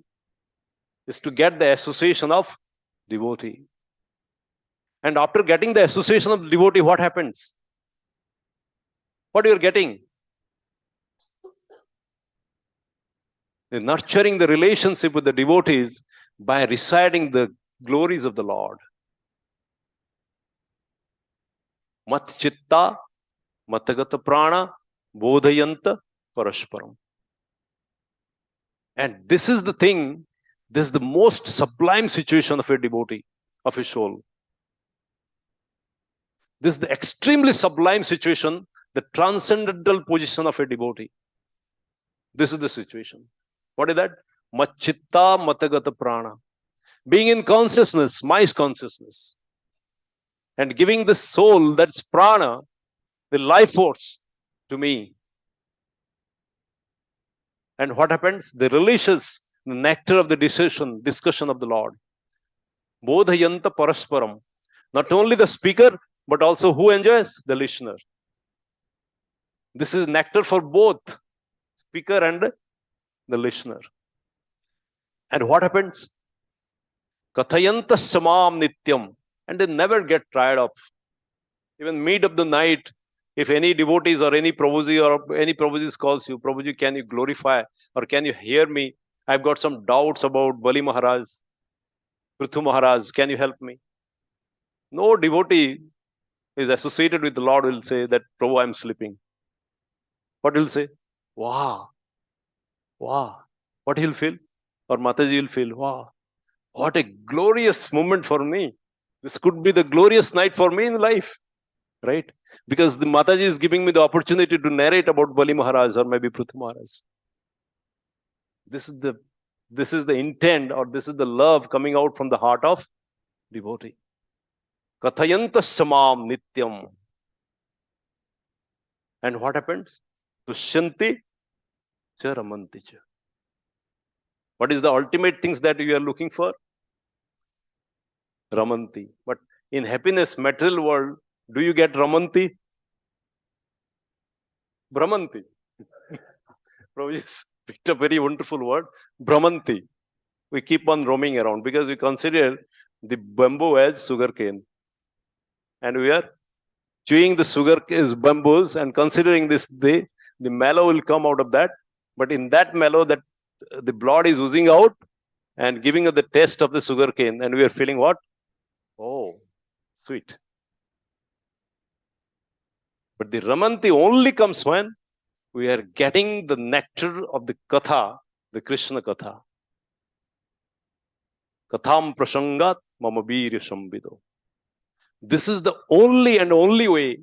is to get the association of devotee. And after getting the association of devotee, what happens? What you are getting? The nurturing the relationship with the devotees by reciting the glories of the Lord. Mat chitta, matagata prana, bodhayanta parasparam. And this is the thing, this is the most sublime situation of a devotee, of a soul. This is the extremely sublime situation, the transcendental position of a devotee. This is the situation. What is that? Machitta matagata prana. Being in consciousness, my consciousness. And giving the soul, that's prana, the life force to me. And what happens? The releases the nectar of the discussion of the Lord. Bodhayanta parasparam. Not only the speaker, but also who enjoys? The listener. This is nectar for both speaker and the listener. And what happens? Kathayanta samam nityam. And they never get tired of. Even mid of the night, if any devotees or any Prabhuji calls you, Prabhuji, can you glorify or can you hear me? I've got some doubts about Bali Maharaj, Prithu Maharaj, can you help me? No devotee is associated with the Lord will say that, Prabhu, I'm sleeping. What he'll say? Wow. Wow. What he'll feel? Or Mataji will feel, wow. What a glorious moment for me. This could be the glorious night for me in life. Right? Because the Mataji is giving me the opportunity to narrate about Bali Maharaj or maybe Prithu Maharaj. This is the intent, or this is the love coming out from the heart of devotee. Kathayanta samam nityam. And what happens? Tushyanti cha ramanti cha. What is the ultimate things that you are looking for? Ramanti. But in happiness, material world, do you get Ramanti? Brahmanti. Prabhu just picked a very wonderful word. Brahmanti. We keep on roaming around because we consider the bamboo as sugarcane. And we are chewing the sugar as bamboos and considering this, the mallow will come out of that. But in that mallow, that the blood is oozing out and giving us the taste of the sugarcane. And we are feeling what? Oh, sweet. But the Ramanti only comes when we are getting the nectar of the Katha, the Krishna Katha. Katham prasangat mama virya sambido. This is the only and only way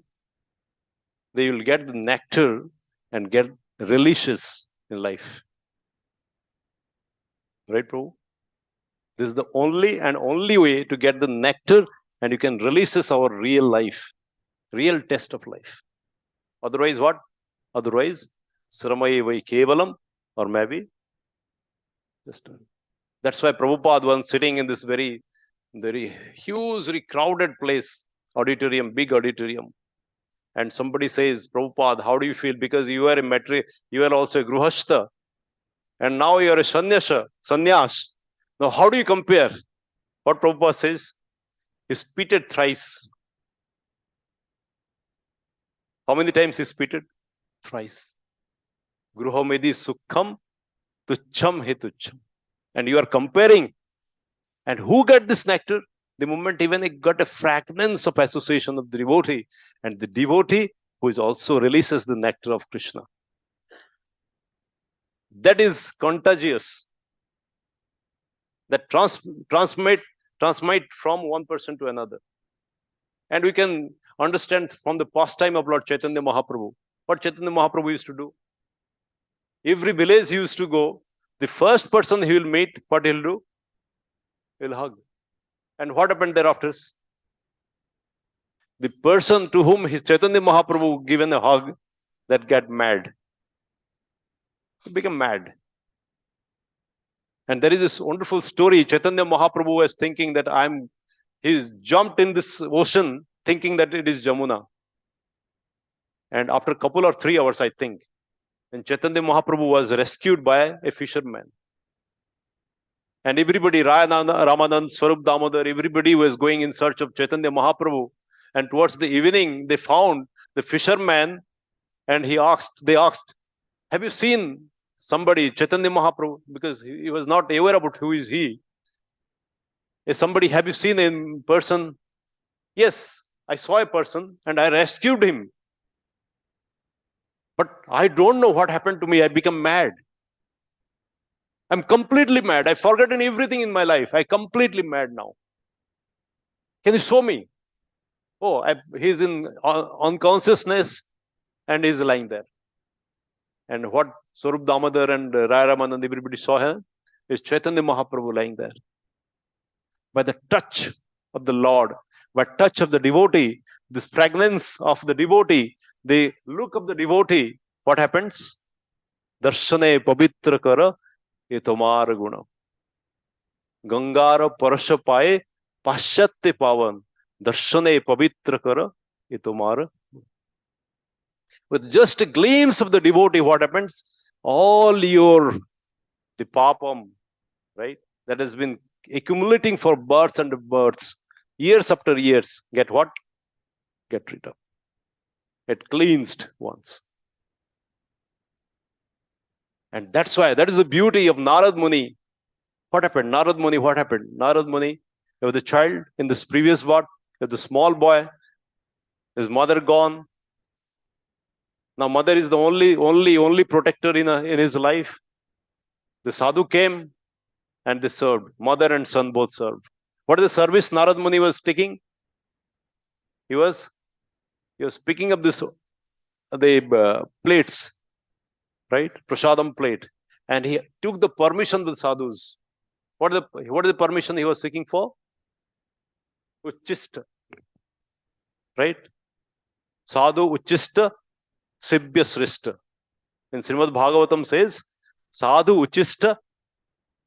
they will get the nectar and get relishes in life. Right, Prabhu? This is the only way to get the nectar, and you can release this our real life, real test of life. Otherwise, what? Otherwise, Sramaye vai kevalam, or maybe just. That's why Prabhupada was sitting in this very hugely crowded place, auditorium, big auditorium. And somebody says, Prabhupada, how do you feel? Because you are you are also a Gruhashta. And now you are a sannyas. Now, how do you compare? What Prabhupada says? He spitted thrice. How many times he spitted? Thrice. Gruhamedi sukham tucham he tucham. And you are comparing. And who got this nectar? The moment even it got a fragments of association of the devotee, and the devotee who is also releases the nectar of Krishna. That is contagious. That transmit from one person to another. And we can understand from the pastime of Lord Chaitanya Mahaprabhu. What Chaitanya Mahaprabhu used to do? Every village he used to go, the first person he will meet, what he'll do? He'll hug. And what happened thereafter? The person to whom his Chaitanya Mahaprabhu given a hug, that got mad. He became mad. And there is this wonderful story. Chaitanya Mahaprabhu was thinking that he's jumped in this ocean thinking that it is Jamuna. And after a couple or 3 hours, I think, and Chaitanya Mahaprabhu was rescued by a fisherman. And everybody, Ramanand, Swarup Damodar, everybody was going in search of Chaitanya Mahaprabhu. And towards the evening, they found the fisherman, and they asked, have you seen somebody, Chaitanya Mahaprabhu? Because he was not aware about who is he. Is somebody, have you seen in person? Yes, I saw a person and I rescued him. But I don't know what happened to me. I become mad. I'm completely mad. I've forgotten everything in my life. I'm completely mad now. Can you show me? Oh, he's in unconsciousness and he's lying there. And what Swarup Damodar and Raya Ramanand, everybody saw him, is Chaitanya Mahaprabhu lying there. By the touch of the Lord, by touch of the devotee, this fragrance of the devotee, the look of the devotee, what happens? Darshane pavitra kara etomar guna. Gangara parasha paye paschatte pavan. Darshane pavitra kara etomar. With just a glimpse of the devotee, what happens? All the papam, right, that has been accumulating for births and births, years after years, get what? Get rid of. Get cleansed once. And that's why, that is the beauty of Narad Muni. What happened? Narad Muni, what happened? Narad Muni, there was a child in this previous birth, there was a small boy, his mother gone. Now mother is the only protector in his life. The sadhu came and they served. Mother and son both served. What is the service Narad Muni was taking? He was picking up the plates, right? Prasadam plate. And he took the permission with sadhus. What is the permission he was seeking for? Uchista. Right? Sadhu Uchista Sibhya Srishta. In Srimad Bhagavatam says, Sadhu Uchista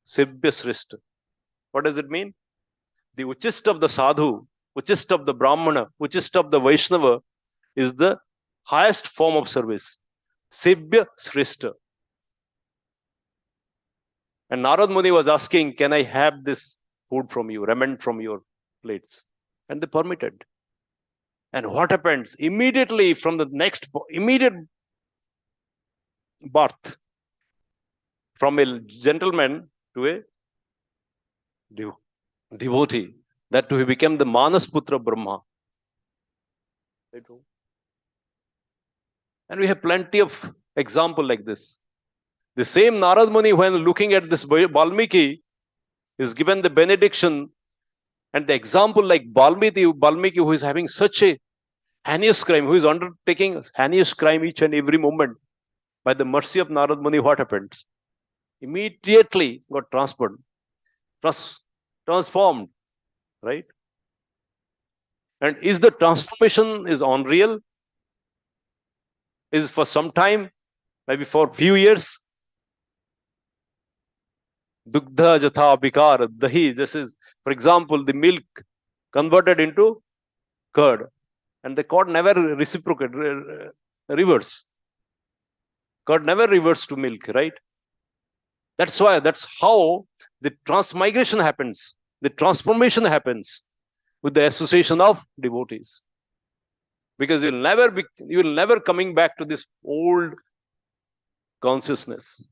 Sibhya Srishta. What does it mean? The Uchista of the Sadhu, Uchista of the Brahmana, Uchista of the Vaishnava is the highest form of service. Sibhya Srishta. And Narad Muni was asking, can I have this food from you, ramen from your plates? And they permitted. And what happens? Immediately from the immediate birth, from a gentleman to a devotee, that too he became the Manasputra Brahma. And we have plenty of examples like this. The same Narad Muni, when looking at this Valmiki, is given the benediction and the example like Valmiki, who is having such a heinous crime, who is undertaking heinous crime each and every moment. By the mercy of Narad Muni, what happens? Immediately got transferred. transformed, right? And is the transformation is unreal? Is for some time, maybe for few years? Dugdha jatha vikar dahi. This is, for example, the milk converted into curd, and the curd never reciprocate, reverse. Curd never reverts to milk, right? That's why, that's how the transmigration happens. The transformation happens with the association of devotees. Because you'll never coming back to this old consciousness.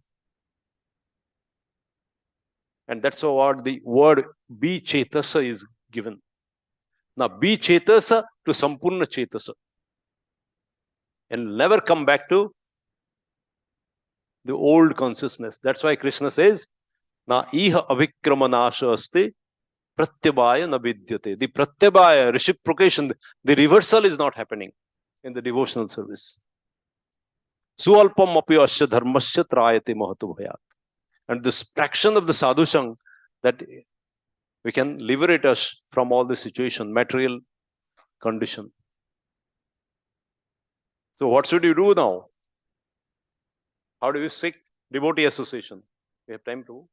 And that's what the word be chetasa is given. Now be chetasa to sampurna chetasa. And never come back to the old consciousness. That's why Krishna says, na iha avikramanasha asti pratyabhaya na vidyate. The pratyabhaya, reciprocation, the reversal is not happening in the devotional service. Sualpam api asya dharmasya trayate mahatu bhayat. And this fraction of the sadhusang that we can liberate us from all the situation, material condition. So what should you do now? How do you seek devotee association? We have time to?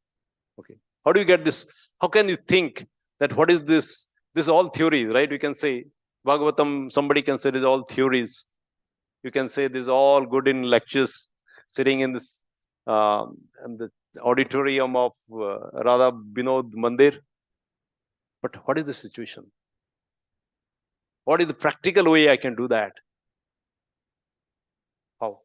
Okay. How do you get this? How can you think that what is this? This is all theory, right? We can say Bhagavatam, somebody can say this is all theories. You can say this is all good in lectures, sitting in this in the auditorium of Radha Binod Mandir. But what is the situation? What is the practical way I can do that? How?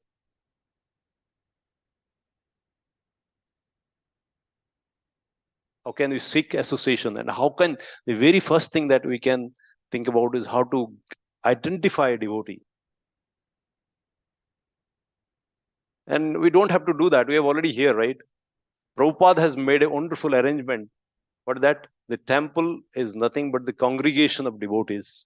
How can we seek association? And how can the very first thing that we can think about is how to identify a devotee? And we don't have to do that. We have already here, right? Prabhupada has made a wonderful arrangement. But that the temple is nothing but the congregation of devotees.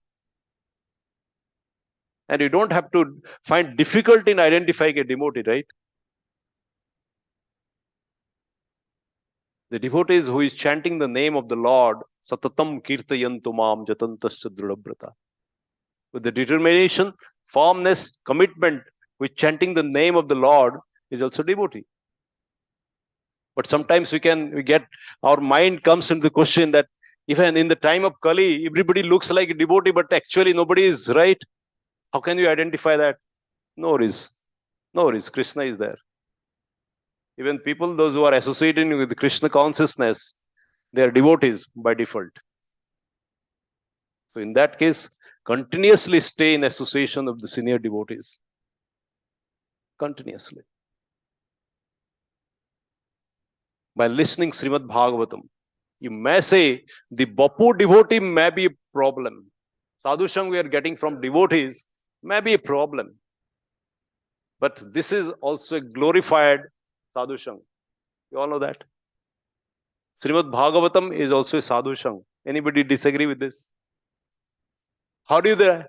And you don't have to find difficulty in identifying a devotee, right? The devotees who is chanting the name of the Lord, Satatam Kirtayantu Mam Jatantasya Drudabrata. With the determination, firmness, commitment with chanting the name of the Lord is also devotee. But sometimes we get, our mind comes into the question that even in the time of Kali, everybody looks like a devotee, but actually nobody is, right? How can you identify that? No worries. No worries. Krishna is there. Even people, those who are associating with Krishna consciousness, they are devotees by default. So in that case, continuously stay in association of the senior devotees. Continuously. By listening Srimad Bhagavatam, you may say the Bapu devotee may be a problem. Sadhushang we are getting from devotees may be a problem. But this is also a glorified sadhushang. You all know that. Srimad Bhagavatam is also a sadhushang. Anybody disagree with this? How do you there?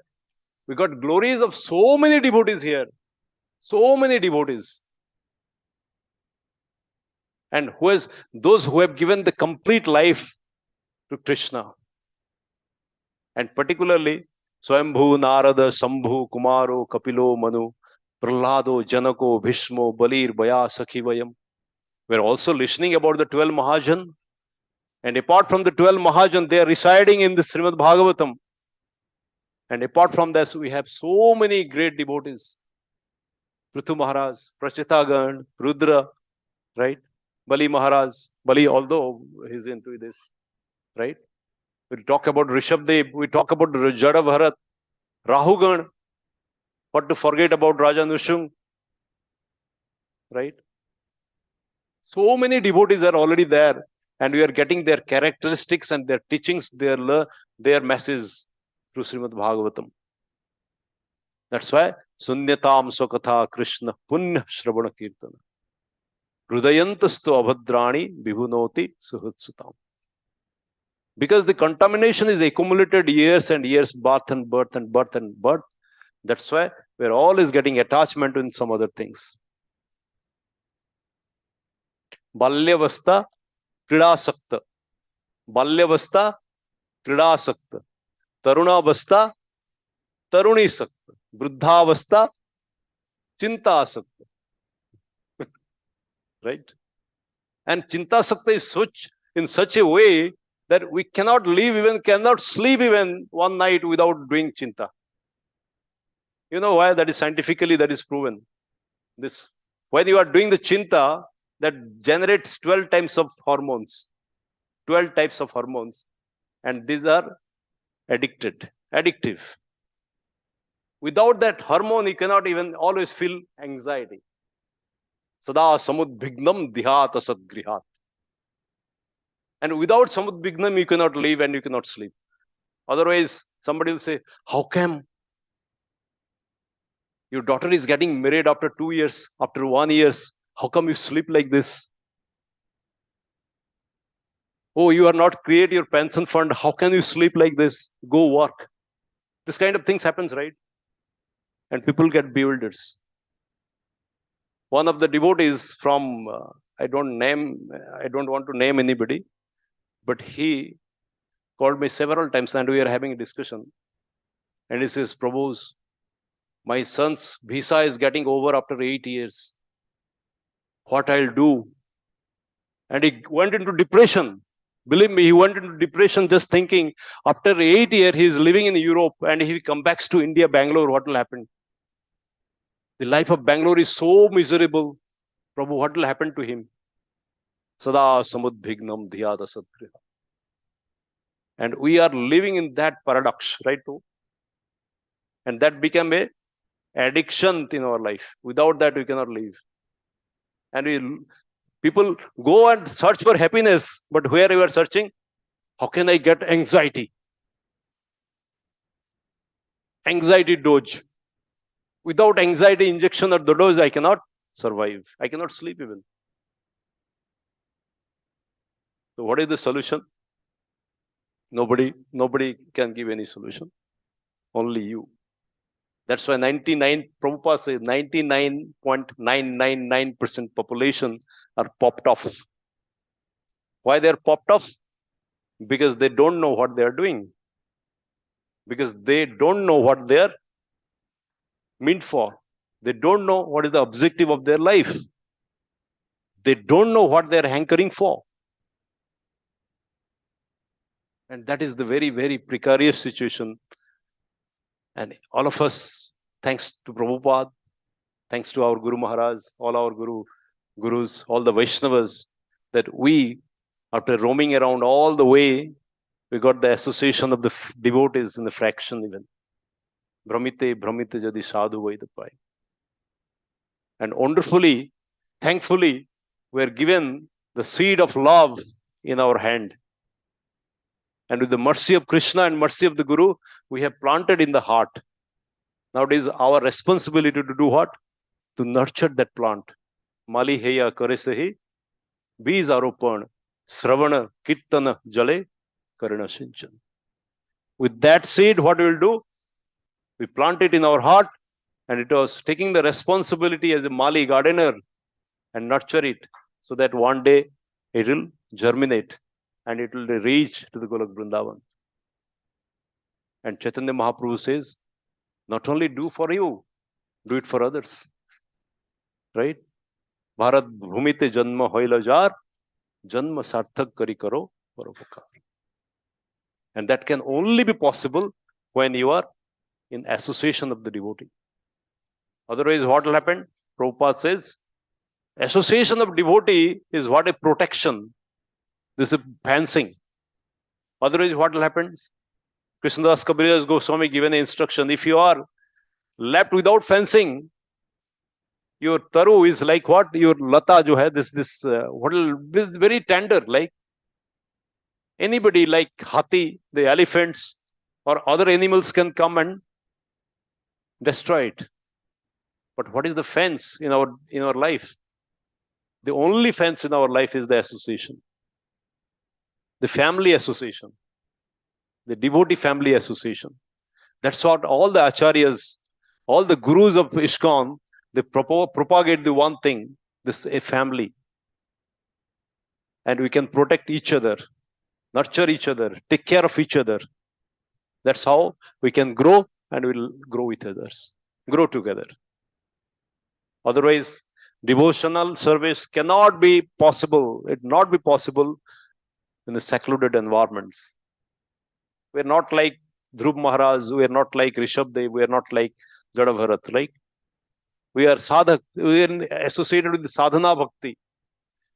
We got glories of so many devotees here. So many devotees. And those who have given the complete life to Krishna. And particularly Swayambhu, Narada, Sambhu, Kumaro, Kapilo, Manu, Prahlado, Janako, Bhishmo, Balir, Baya, Sakhivayam. We're also listening about the 12 Mahajan. And apart from the 12 Mahajan, they are residing in the Srimad Bhagavatam. And apart from this, we have so many great devotees. Prithu Maharaj, Prachitagan, Rudra, right? Bali Maharaj, Bali, although he's into this, right? We talk about Rishabdev, we talk about Jada Bharat, Rahugan, what to forget about Raja Nushung, right? So many devotees are already there, and we are getting their characteristics and their teachings, their messages through Srimad Bhagavatam. That's why Sunyatam Swakatha Krishna Punya Shravana Kirtana. Hrudayantastu abhadrani vibhunoti suhutsutam. Because the contamination is accumulated years and years, birth and birth and birth and birth. That's why we're always getting attachment in some other things. Balyavastha Kridasakta. Balyavastha, Kridasakta. Tarunavastha, Tarunisakta. Vruddhavastha, Chintasakta. Right? And Chintasakta is in such a way that we cannot sleep even one night without doing Chinta. You know why? That is scientifically, that is proven. This, when you are doing the Chinta, that generates 12 types of hormones. 12 types of hormones. And these are addictive. Without that hormone, you cannot even always feel anxiety. Sada samudbhignam dhyata sadgrihat. And without samudbhignam, you cannot live and you cannot sleep. Otherwise, somebody will say, how come your daughter is getting married after 2 years, after 1 year? How come you sleep like this? Oh, you are not create your pension fund. How can you sleep like this? Go work. This kind of things happens, right? And people get bewildered. One of the devotees from, I don't want to name anybody, but he called me several times and we are having a discussion. And he says, Prabhu's, my son's visa is getting over after 8 years. What I'll do? And he went into depression. Believe me, he went into depression just thinking after 8 years, he is living in Europe and if he comes back to India, Bangalore, what will happen? The life of Bangalore is so miserable. Prabhu, what will happen to him? Sada samudbhignam dhyata sadgriha. And we are living in that paradox, right? And that became a addiction in our life. Without that, we cannot live. And people go and search for happiness, but where you are searching, how can I get anxiety? Anxiety dose. Without anxiety injection or the dose, I cannot survive. I cannot sleep even. So what is the solution? Nobody can give any solution. Only you. That's why Prabhupada says 99.999% population are popped off. Why they're popped off? Because they don't know what they're doing. Because they don't know what they're meant for. They don't know what is the objective of their life. They don't know what they're hankering for. And that is the very, very precarious situation. And all of us, thanks to Prabhupada, thanks to our Guru Maharaj, all our gurus, all the Vaishnavas, that we, after roaming around all the way, we got the association of the devotees in the fraction even. Brahmite jadi sadhu vaidapai. And wonderfully, thankfully, we are given the seed of love in our hand. And with the mercy of Krishna and mercy of the Guru, we have planted in the heart. Now it is our responsibility to do what? To nurture that plant. Mali heya kare sehi, bees aropan, sravana kirtana jale karana sinchan. With that seed, what we will do? We plant it in our heart, and it was taking the responsibility as a Mali gardener and nurture it so that one day it will germinate and it will reach to the Golok Vrindavan. And Chaitanya Mahaprabhu says, not only do for you, do it for others. Right? Bharat bhumite janma hoila jar, janma sarthak kari karo paropakar. And that can only be possible when you are in association of the devotee. Otherwise, what will happen? Prabhupada says, association of devotee is what a protection. This is fencing. Otherwise, what will happen? Krishnadas Kaviraj Goswami given an instruction. If you are left without fencing, your taru is like what? Your lata jo hai, this very tender, like anybody like hathi, the elephants, or other animals can come and destroy it. But what is the fence in our life? The only fence in our life is the association. The family association. The devotee family association. That's what all the acharyas, all the gurus of ISKCON, they propagate the one thing, this a family. And we can protect each other. nurture each other, take care of each other. That's how we can grow, and we'll grow with others, grow together. Otherwise, devotional service cannot be possible. It not be possible in the secluded environments. We're not like Dhruva Maharaj, we are not like Rishabdev, we are not like Jadabharat, right? We are sadhak, we are associated with the sadhana bhakti.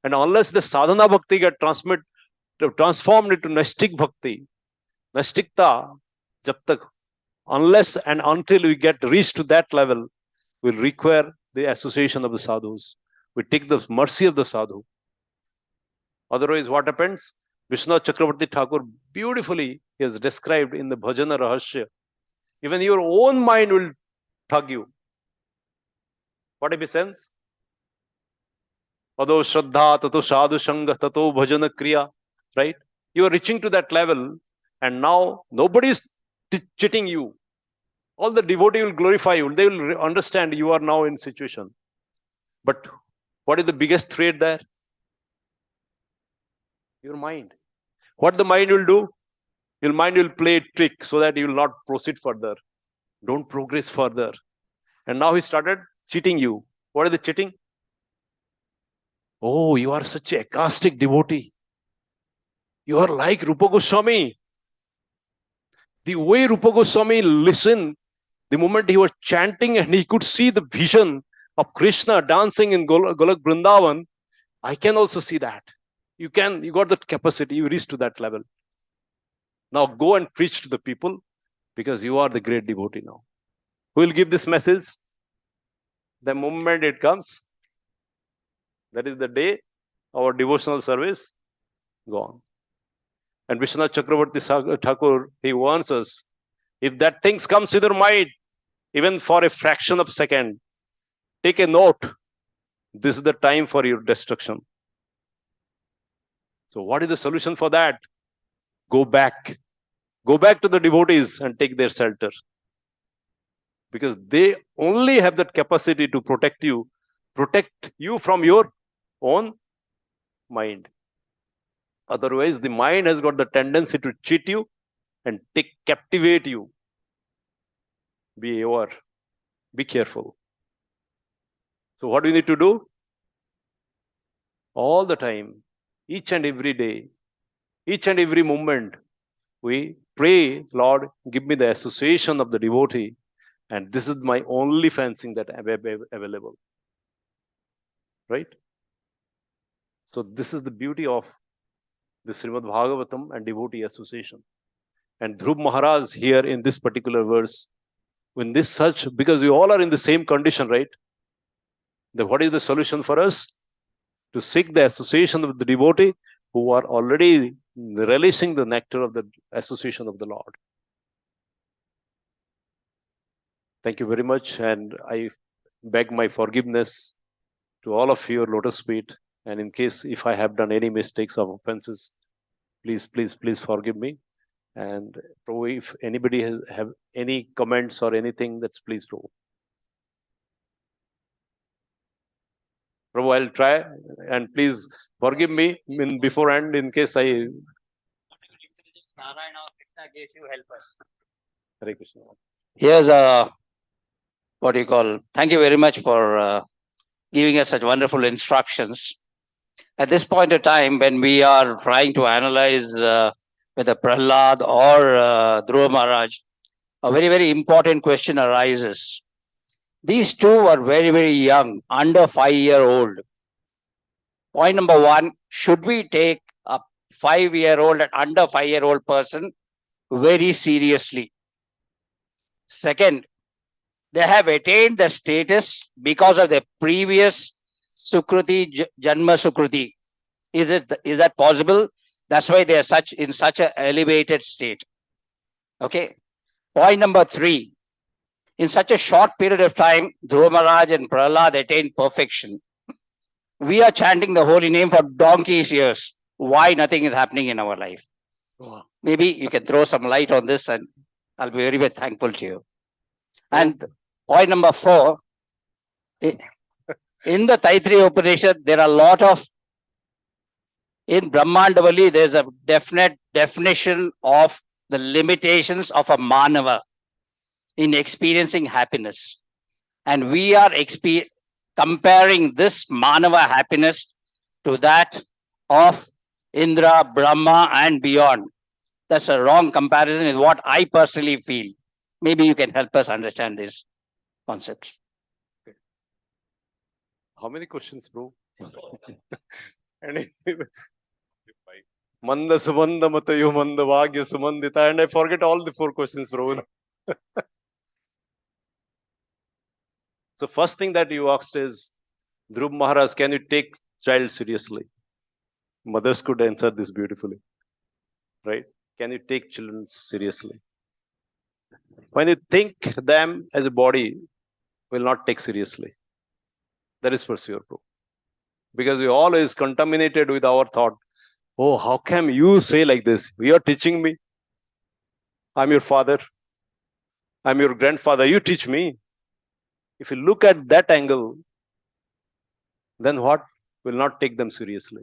And unless the sadhana bhakti get transformed into Nastik bhakti, Nastikta, jab tak, unless and until we get reached to that level, will require the association of the sadhus. We take the mercy of the sadhu. Otherwise, what happens? Vishwanath Chakravarti Thakur beautifully is described in the Bhajana Rahasya. Even your own mind will thug you. What makes sense? Ado Shraddha, Tato Sadhu Sangha, Tato Bhajana Kriya. Right? You are reaching to that level, and now nobody is cheating you. All the devotee will glorify you. They will understand you are now in situation. But what is the biggest threat there? Your mind. What the mind will do? Your mind will play a trick so that you will not proceed further. Don't progress further. And now he started cheating you. What is the cheating? Oh, you are such a ecstatic devotee. You are like Rupa Goswami. The way Rupa Goswami listened, the moment he was chanting and he could see the vision of Krishna dancing in Golak Vrindavan, I can also see that. You got that capacity, you reach to that level. Now go and preach to the people, because you are the great devotee now. Who will give this message? The moment it comes, that is the day our devotional service gone. And Vishwanath Chakravarti Thakur, he warns us, if that things comes in your mind, even for a fraction of a second, take a note. This is the time for your destruction. So what is the solution for that? Go back. Go back to the devotees and take their shelter. Because they only have that capacity to protect you from your own mind. Otherwise, the mind has got the tendency to cheat you and captivate you. Be aware. Be careful. So what do you need to do? All the time, each and every day, each and every moment, we pray, Lord, give me the association of the devotee, and this is my only fencing that available. Right? So this is the beauty of the Srimad Bhagavatam and devotee association. And Dhruva Maharaj here in this particular verse, when this such, because we all are in the same condition, right? What is the solution for us? To seek the association of the devotee who are already relishing the nectar of the association of the Lord. Thank you very much, and I beg my forgiveness to all of your lotus feet. And in case if I have done any mistakes or offenses, please forgive me. And Prabhu, if anybody have any comments or anything, that's please, Prabhu. Prabhu, I'll try, and please forgive me in beforehand in case I. Narayana Krishna gave you help us. Hare Krishna. Here's what you call. Thank you very much for giving us such wonderful instructions. At this point of time, when we are trying to analyze whether Prahlad or Dhruva Maharaj, a very, very important question arises. These two are very, very young, under 5-year-old. Point number one, should we take a 5-year-old and under 5-year-old person very seriously? Second, they have attained the status because of their previous Sukruti, Janma Sukruti. Is that possible? That's why they are in such an elevated state. Okay. Point number three. In such a short period of time, Dhruva Maharaj and Prahlad attained perfection. We are chanting the holy name for donkey's years. Why nothing is happening in our life? Maybe you can throw some light on this, and I'll be very, very thankful to you. And point number 4, in the Taittiriya Upanishad, there are a lot of In Brahmandavali, there's a definite definition of the limitations of a manava in experiencing happiness. And we are comparing this manava happiness to that of Indra, Brahma, and beyond. That's a wrong comparison, is what I personally feel. Maybe you can help us understand these concepts. How many questions, bro? Manda Sumanda Matayo Manda Vagya Sumandita, and I forget all the 4 questions, bro. So first thing that you asked is, Dhruva Maharaj, can you take child seriously? Mothers could answer this beautifully, right? Can you take children seriously? When you think them as a body, will not take seriously. That is for sure, bro. Because we always contaminated with our thought. Oh, how can you say like this? You are teaching me. I'm your father. I'm your grandfather. You teach me. If you look at that angle, then what? Will not take them seriously.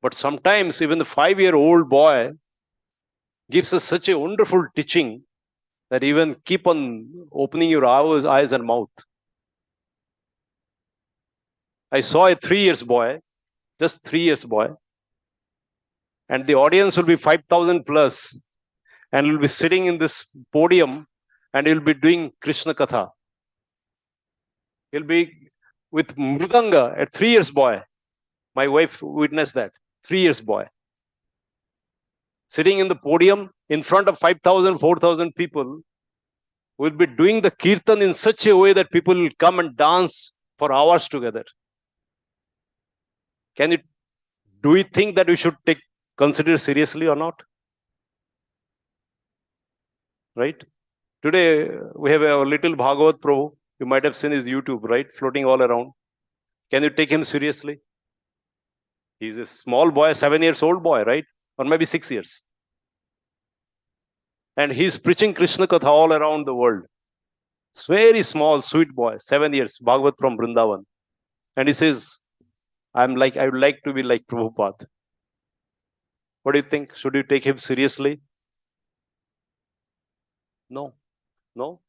But sometimes even the 5-year-old boy gives us such a wonderful teaching that even keep on opening your eyes and mouth. I saw a 3 years boy, just 3 years boy, and the audience will be 5,000 plus, and will be sitting in this podium, and he'll be doing Krishna Katha. He'll be with Mridanga, a 3 years boy. My wife witnessed that. 3 years boy. Sitting in the podium in front of 5,000, 4,000 people, will be doing the kirtan in such a way that people will come and dance for hours together. Do we think that we should consider seriously or not? Right? Today, we have a little Bhagavat Prabhu. You might have seen his YouTube, right? Floating all around. Can you take him seriously? He's a small boy, 7 years old boy, right? Or maybe 6 years. And he's preaching Krishna Katha all around the world. It's very small, sweet boy, 7 years, Bhagavat from Vrindavan. And he says, I would like to be like Prabhupada. What do you think? Should you take him seriously? No. No.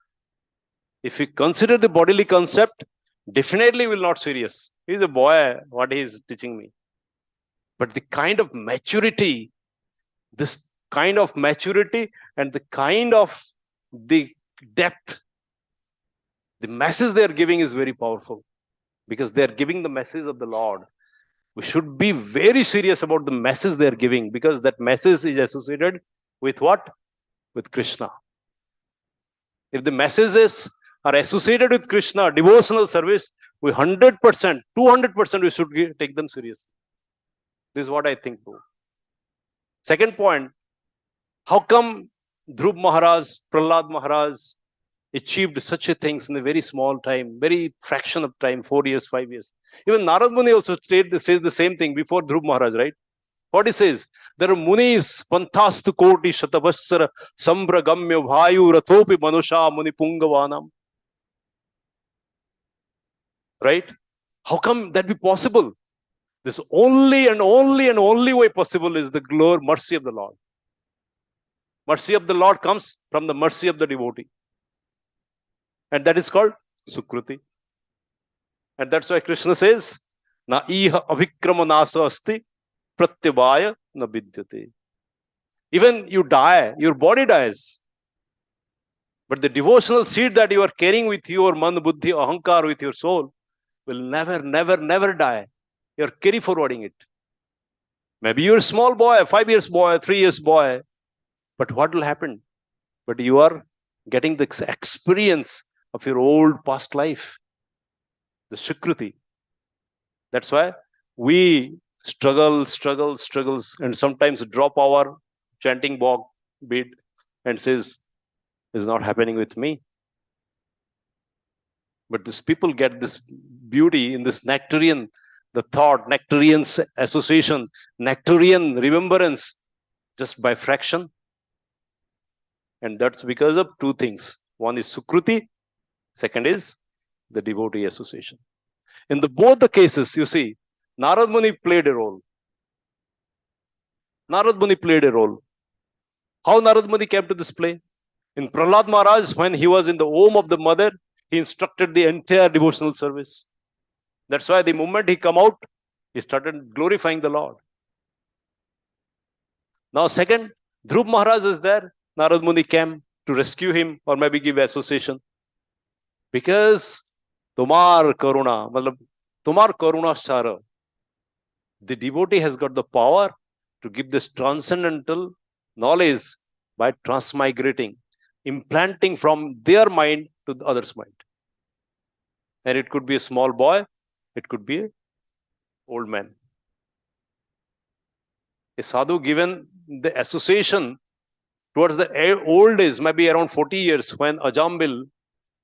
If you consider the bodily concept, definitely will not serious. He's a boy, what he is teaching me. But the kind of maturity, this kind of maturity and the kind of the depth, the message they are giving is very powerful, because they are giving the message of the Lord. We should be very serious about the message they are giving, because that message is associated with what? With Krishna. If the messages are associated with Krishna, devotional service, we 100%, 200% we should take them seriously. This is what I think too. Second point, how come Dhruva Maharaj, Prahlad Maharaj achieved such a things in a very small time, very fraction of time, 4 years, 5 years. Even Narad Muni also says the same thing before Dhruva Maharaj, right? What he says, there are munis, pantastu koti shatavasara sambra gamya bhayu rathopi manusha muni pungavanam. Right? How come that be possible? This only and only and only way possible is the glory, mercy of the Lord. Mercy of the Lord comes from the mercy of the devotee. And that is called Sukruti. And that's why Krishna says, Na iha avikrama nasa asti pratyabhaya na vidyate. Even you die, your body dies. But the devotional seed that you are carrying with your man, buddhi, ahankar, with your soul, will never, never, never die. You are carry forwarding it. Maybe you're a small boy, 5 years boy, 3 years boy. But what will happen? But you are getting the experience of your old past life. The Shukruti. That's why we struggles, and sometimes drop our chanting beat and says, it's not happening with me. But these people get this beauty in this nectarian, the thought, nectarian association, nectarian remembrance, just by fraction. And that's because of 2 things. One is Sukruti, second is the devotee association. In both the cases, you see, Narad Muni played a role. Narad Muni played a role. How Narad Muni came to this play? In Prahlad Maharaj, when he was in the home of the mother, he instructed the entire devotional service. That's why the moment he come out, he started glorifying the Lord. Now, second, Dhruva Maharaj is there. Narad Muni came to rescue him or maybe give association. Because Tomar Karuna, Tomar Karuna Shara, the devotee has got the power to give this transcendental knowledge by transmigrating, implanting from their mind to the other's mind. And it could be a small boy, it could be an old man. A sadhu given the association towards the old age, maybe around 40 years, when Ajambil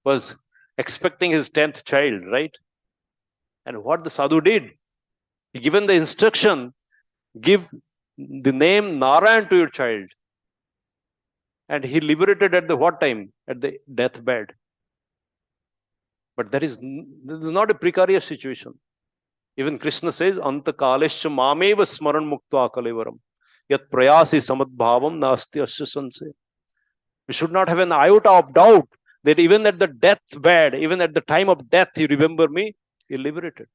was expecting his 10th child, right? And what the sadhu did, he given the instruction, give the name Narayan to your child. And he liberated at the what time? At the deathbed. But this is not a precarious situation. Even Krishna says, Anta kalescha mameva smaran muktva kalevaram. Yat prayasi samadbhavam nasti asya sanse. We should not have an iota of doubt that even at the deathbed, even at the time of death, you remember me, you're liberated.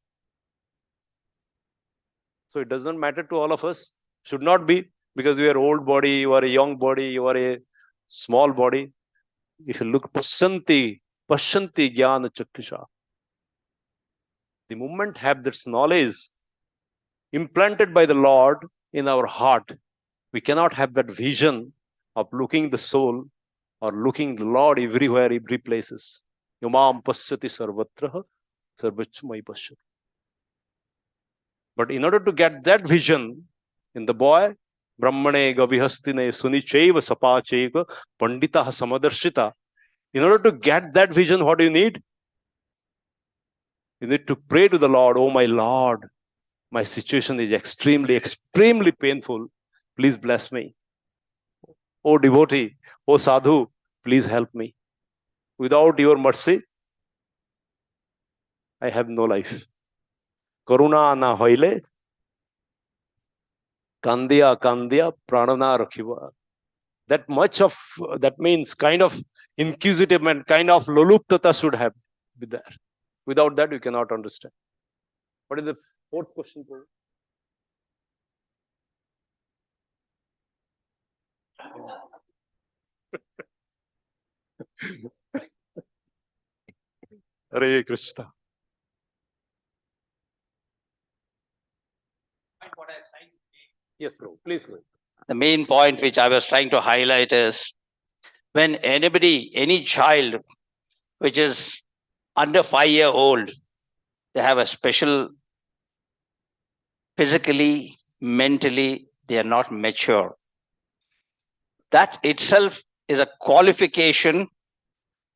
So it doesn't matter to all of us. Should not be because you are old body, you are a young body, you are a small body. If you look, pashanti jnana chaksha. The moment have this knowledge implanted by the Lord in our heart, we cannot have that vision of looking the soul or looking the Lord everywhere, every places. Yamam pasyati sarvatra sarvachmai pasyati. But in order to get that vision in the boy, Brahmane Gavihastine Sunicheva Sapacheva Pandita Samadarshita. In order to get that vision, what do you need? You need to pray to the Lord, oh my Lord, my situation is extremely painful. Please bless me. Oh devotee, oh sadhu, please help me. Without your mercy, I have no life. Karuna na hoile, kandiya pranana rakhiva. That much of, that means kind of inquisitive and kind of loluptata should have be there. Without that, you cannot understand. What is the fourth question? Hare Krishna. Yes, bro. Please go. The main point which I was trying to highlight is when any child which is under 5-year-old, they have a special physically, mentally, they are not mature. That itself is a qualification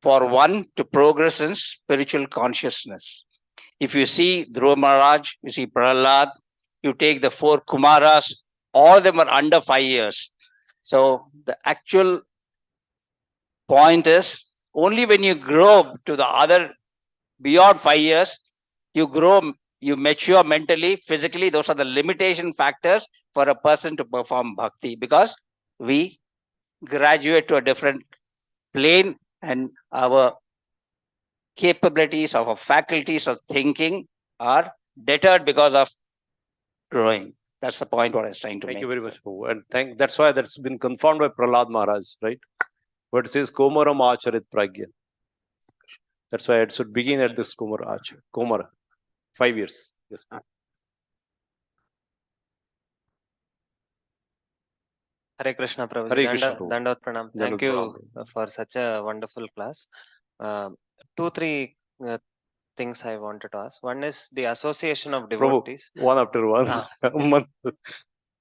for one to progress in spiritual consciousness. If you see Dhruva Maharaj, you see Prahlad, you take the 4 Kumaras, all of them are under 5 years. So the actual point is only when you grow to the other beyond 5 years, you grow, you mature mentally, physically. Those are the limitation factors for a person to perform bhakti, because we graduate to a different plane and our capabilities, of our faculties of thinking are deterred because of growing. That's the point what I was trying to make. Thank you very much, Prabhu. And that's why that's been confirmed by Prahlad Maharaj, right? What it says, Komaram Acharit Pragya. That's why it should begin at this Komara. 5 years. Yes. Hare Krishna, Prabhu. Hare Krishna, Prabhu. Dandavat Pranam. Thank Dandavat you Pranam. for such a wonderful class. 2-3 things I wanted to ask. One is the association of devotees. Prabhu, one after one.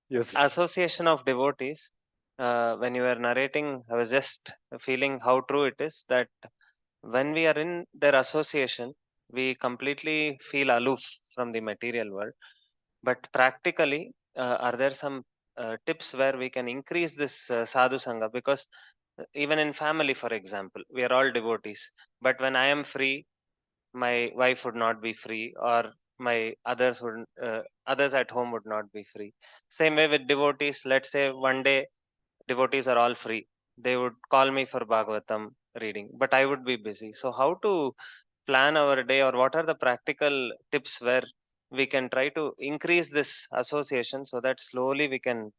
Yes. Yes. Association of devotees. When you were narrating, I was just feeling how true it is that when we are in their association, we completely feel aloof from the material world. But practically, are there some tips where we can increase this sadhu sangha? Because even in family, for example, we are all devotees. But when I am free, my wife would not be free, or my others would others at home would not be free. Same way with devotees. Let's say one day devotees are all free. They would call me for Bhagavatam reading, but I would be busy. So how to plan our day, or what are the practical tips where we can try to increase this association so that slowly we can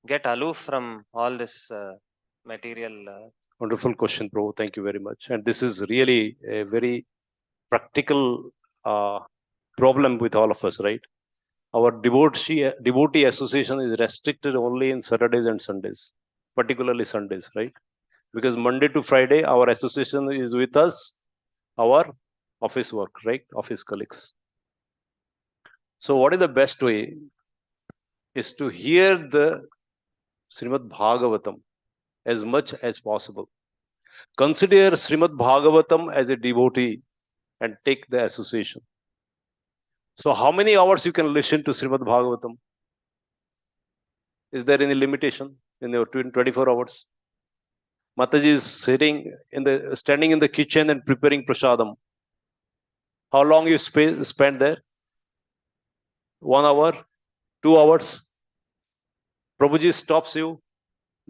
get aloof from all this material? Wonderful question, Prabhu. Thank you very much. And this is really a very practical problem with all of us, right? Our devotee association is restricted only in Saturdays and Sundays, particularly Sundays, right? Because Monday to Friday, our association is with us, our office work, right? Office colleagues. So, what is the best way? Is to hear the Srimad Bhagavatam as much as possible. Consider Srimad Bhagavatam as a devotee and take the association. So, how many hours you can listen to Srimad Bhagavatam? Is there any limitation in your 24 hours? Mataji is standing in the kitchen and preparing prasadam. How long you spend there? 1 hour, 2 hours. Prabhuji stops you.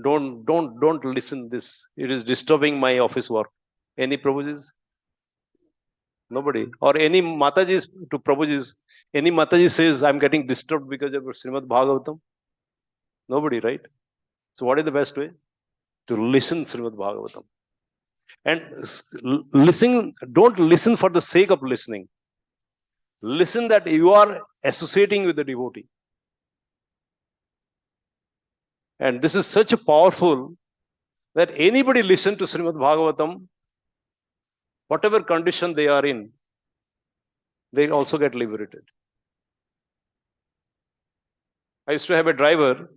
Don't listen this. It is disturbing my office work. Any Prabhujis? Nobody. Or any Matajis to Prabhujis. Any Mataji says, I'm getting disturbed because of Srimad Bhagavatam? Nobody, right? So what is the best way? To listen Srimad Bhagavatam. And listen, don't listen for the sake of listening. Listen that you are associating with the devotee. And this is such a powerful that anybody listen to Srimad Bhagavatam, whatever condition they are in, they also get liberated. I used to have a driver.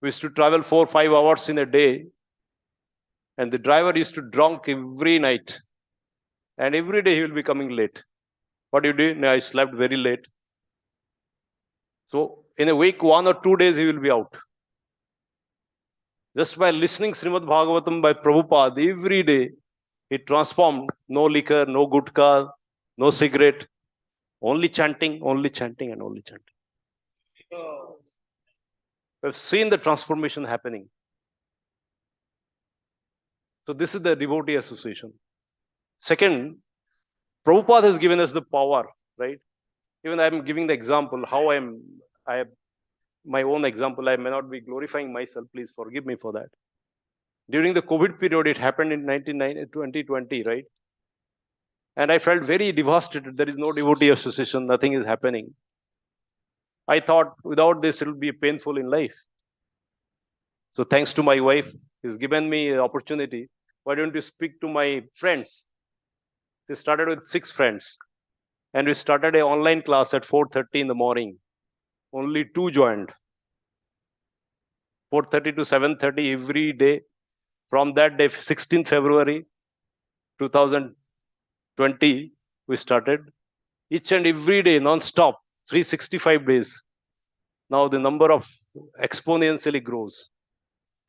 We used to travel 4 or 5 hours in a day. And the driver used to drink every night. And every day he will be coming late. What do you do? I slept very late. So in a week, 1 or 2 days, he will be out. Just by listening Srimad Bhagavatam by Prabhupada every day, he transformed. No liquor, no gutka, no cigarette. Only chanting, and only chanting. We've seen the transformation happening. So this is the devotee association. Second, Prabhupada has given us the power, right? Even I'm giving the example, how I have my own example. I may not be glorifying myself. Please forgive me for that. During the COVID period, it happened in 2020, right? And I felt very devastated. There is no devotee association. Nothing is happening. I thought without this, it will be painful in life. So thanks to my wife, he's given me an opportunity. Why don't you speak to my friends? They started with 6 friends. And we started an online class at 4:30 in the morning. Only 2 joined. 4:30 to 7:30 every day. From that day, 16th February 2020, we started. Each and every day, non-stop, 365 days. Now the number of exponentially grows.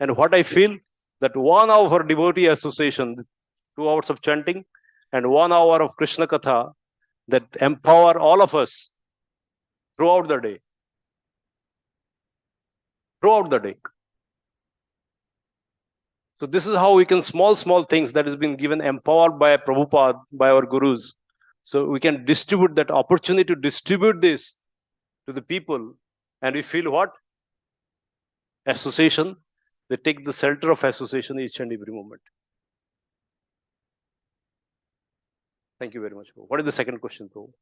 And what I feel, that 1 hour for devotee association, 2 hours of chanting, and 1 hour of Krishna Katha, that empower all of us throughout the day. Throughout the day. So this is how we can, small things that has been given, empowered by Prabhupada, by our gurus. So we can distribute that opportunity to distribute this to the people. And we feel what? Association. They take the shelter of association each and every moment. Thank you very much. What is the second question, Prabhu?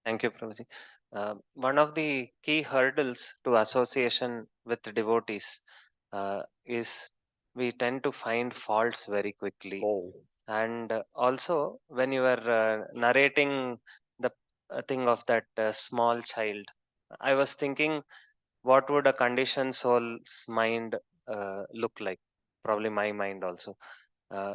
Thank you, Prabhuji. One of the key hurdles to association with devotees is we tend to find faults very quickly. Oh. And also, when you were narrating the thing of that small child, I was thinking, what would a conditioned soul's mind look like? Probably my mind also.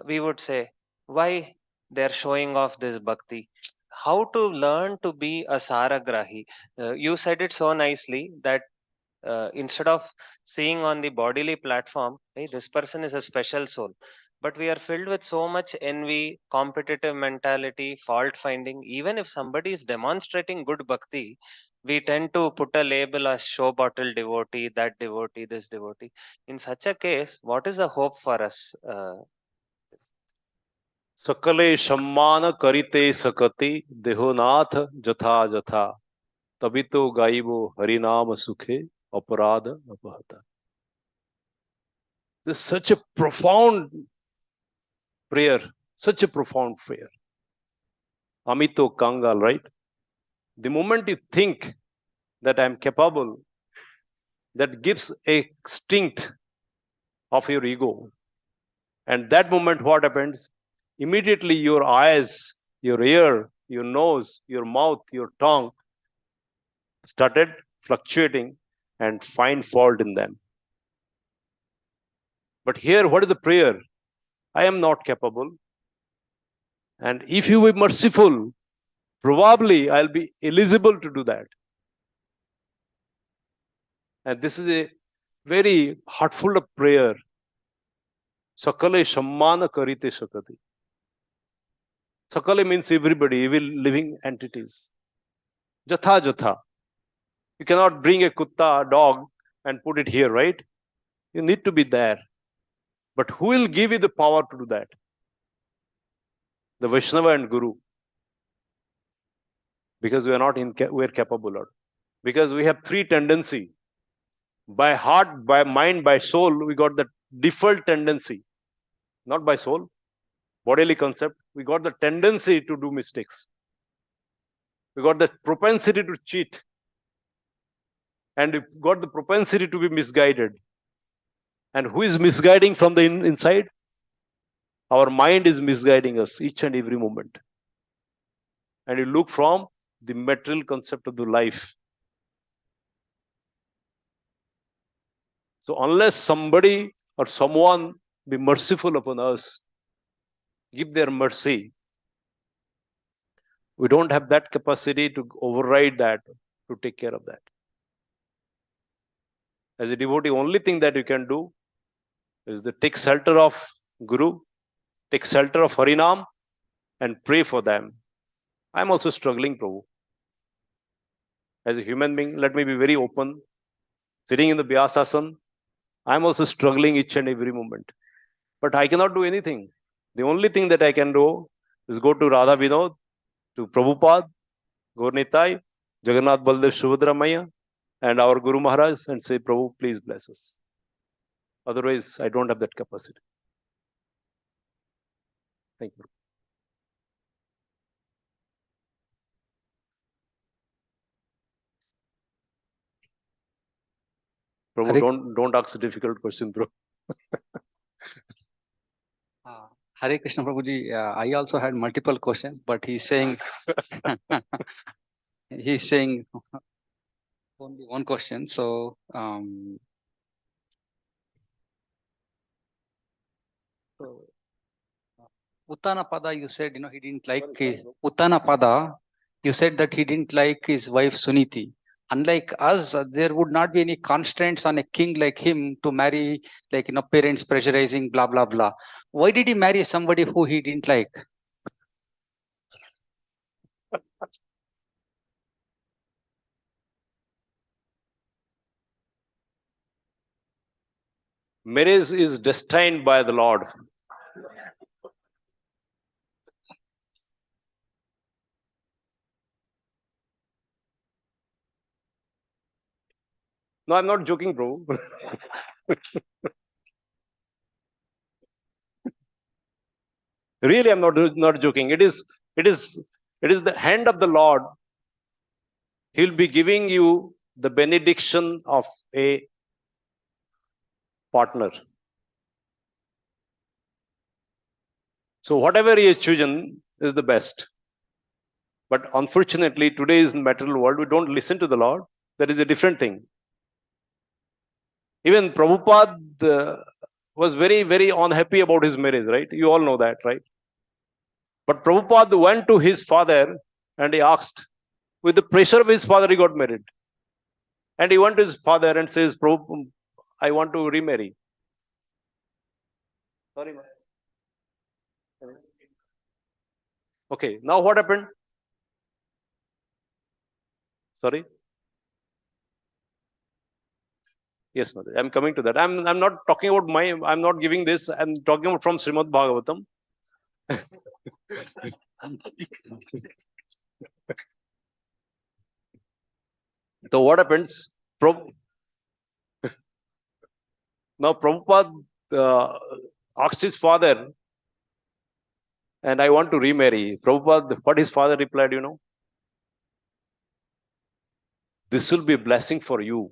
We would say, why they're showing off this bhakti? How to learn to be a saragrahi? You said it so nicely that instead of seeing on the bodily platform, hey, this person is a special soul. but we are filled with so much envy, competitive mentality, fault finding. Even if somebody is demonstrating good bhakti, we tend to put a label as show bottle devotee, that devotee, this devotee. In such a case, what is the hope for us? सकले सम्मान करिते सकति देहोनाथ जथा जथा तभी तो गाइबो हरिनाम सुखे अपराध अपहता. This is such a profound prayer, such a profound prayer. Amito Kangal, right? The moment you think that I am capable, that gives a stint of your ego. And that moment, what happens? Immediately your eyes, your ear, your nose, your mouth, your tongue started fluctuating and find fault in them. But here, what is the prayer? I am not capable. And if you be merciful, probably I'll be eligible to do that. And this is a very heartful prayer. Sakale Shammana Karite Sakati. Sakale means everybody, even living entities. Jatha Jatha. You cannot bring a kutta, a dog, and put it here, right? You need to be there. But who will give you the power to do that? The Vaishnava and Guru. Because we are not we are capable of. Because we have three tendency. By heart, by mind, by soul, we got the default tendency. Not by soul, bodily concept. We got the tendency to do mistakes. We got the propensity to cheat. And we got the propensity to be misguided. And who is misguiding from the inside? Our mind is misguiding us each and every moment. And you look from the material concept of the life. So unless somebody or someone be merciful upon us, give their mercy, we don't have that capacity to override that, to take care of that. As a devotee, only thing that you can do is to take shelter of Guru, take shelter of Harinam, and pray for them. I'm also struggling, Prabhu. As a human being, let me be very open. Sitting in the Vyasasana, I'm also struggling each and every moment. But I cannot do anything. The only thing that I can do is go to Radha Vinod, to Prabhupada, Gaur Nitai, Jagannath Baldev Subhadra Maya, and our Guru Maharaj, and say, Prabhu, please bless us. Otherwise, I don't have that capacity. Thank you. Prabhu, don't ask a difficult question, bro. Hare Krishna Prabhuji, I also had multiple questions, but he's saying he's saying only one question. So Uttanapada, you said he didn't like his Uttanapada. You said that he didn't like his wife Suniti. Unlike us, there would not be any constraints on a king like him to marry, like parents pressurizing, blah blah blah. Why did he marry somebody who he didn't like? Marriage is destined by the Lord. No, I'm not joking, bro. Really, I'm not joking. It is the hand of the Lord. He'll be giving you the benediction of a partner. So whatever he has chosen is the best. But unfortunately, today's material world, we don't listen to the Lord. That is a different thing. Even Prabhupada was very, very unhappy about his marriage, right? You all know that, right? But Prabhupada went to his father and he asked, with the pressure of his father, he got married. And he went to his father and says, Prabhupada, I want to remarry. Sorry, man. Okay, now what happened? Sorry? Yes, Mother. I'm coming to that. I'm not talking about I'm not giving this. I'm talking about from Srimad Bhagavatam. So what happens? Now Prabhupada asked his father, and I want to remarry. Prabhupada, what his father replied, this will be a blessing for you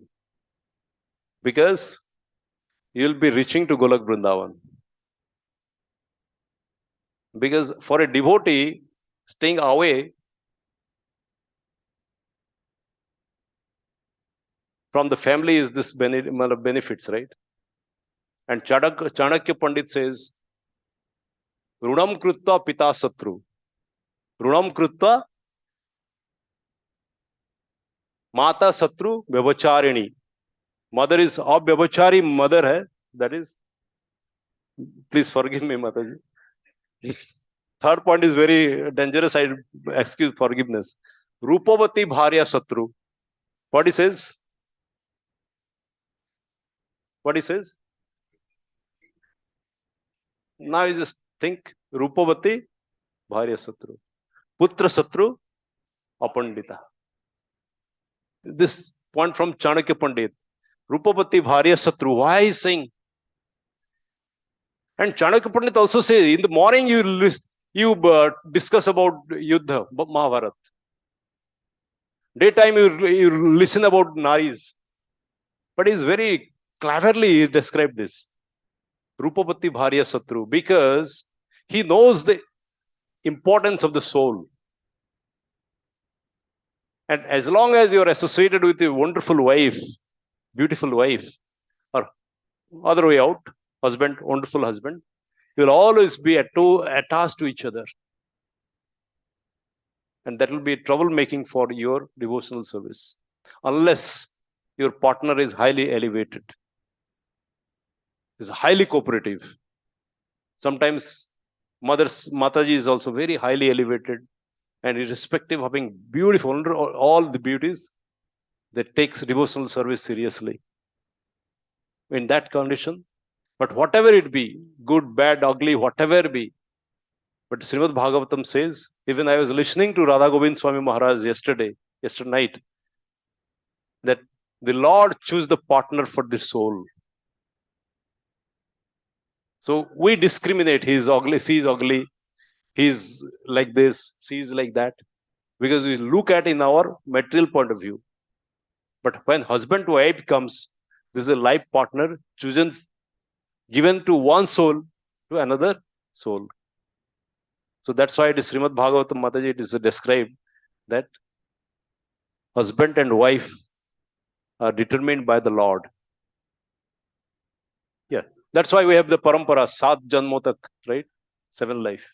because you'll be reaching to Golak Vrindavan. Because for a devotee, staying away from the family is this benefits, right? And Chanakya Pandit says, Runam Krutva Pita Satru. Runam Krutva Mata Satru Vyavacharini. Mother is of Vyavachari mother hai. That is, please forgive me, Mataji. Third point is very dangerous. I excuse forgiveness. Rupavati Bharya Satru. What he says? What he says? Now you just think Rupavati Bharya Satru. Putra Satru Apandita. This point from Chanakya Pandit. Rupavati Bharya Satru. Why is saying? And Chanakya Pandit also says in the morning you discuss about Yuddha, Mahabharata. Daytime you listen about Naris. But he's very cleverly described this. Rupavati Bharya Satru. Because he knows the importance of the soul. And as long as you're associated with a wonderful wife, beautiful wife, or other way out, husband, wonderful husband, you'll always be attached to each other. And that will be troublemaking for your devotional service. Unless your partner is highly elevated, is highly cooperative. Sometimes Mataji is also very highly elevated and irrespective of having beautiful, all the beauties, that takes devotional service seriously. In that condition, but whatever it be, good, bad, ugly, whatever it be, but Srimad Bhagavatam says, even I was listening to Radha Govind Swami Maharaj yesterday night, that the Lord choose the partner for the soul. So we discriminate. He's ugly, she's ugly, he's like this, she's like that, because we look at in our material point of view. But when husband to wife comes, this is a life partner chosen, given to one soul to another soul. So that's why it is Srimad Bhagavatam Mataji, it is described that husband and wife are determined by the Lord. Yeah, that's why we have the parampara, Sat Janmotak, right? 7 life.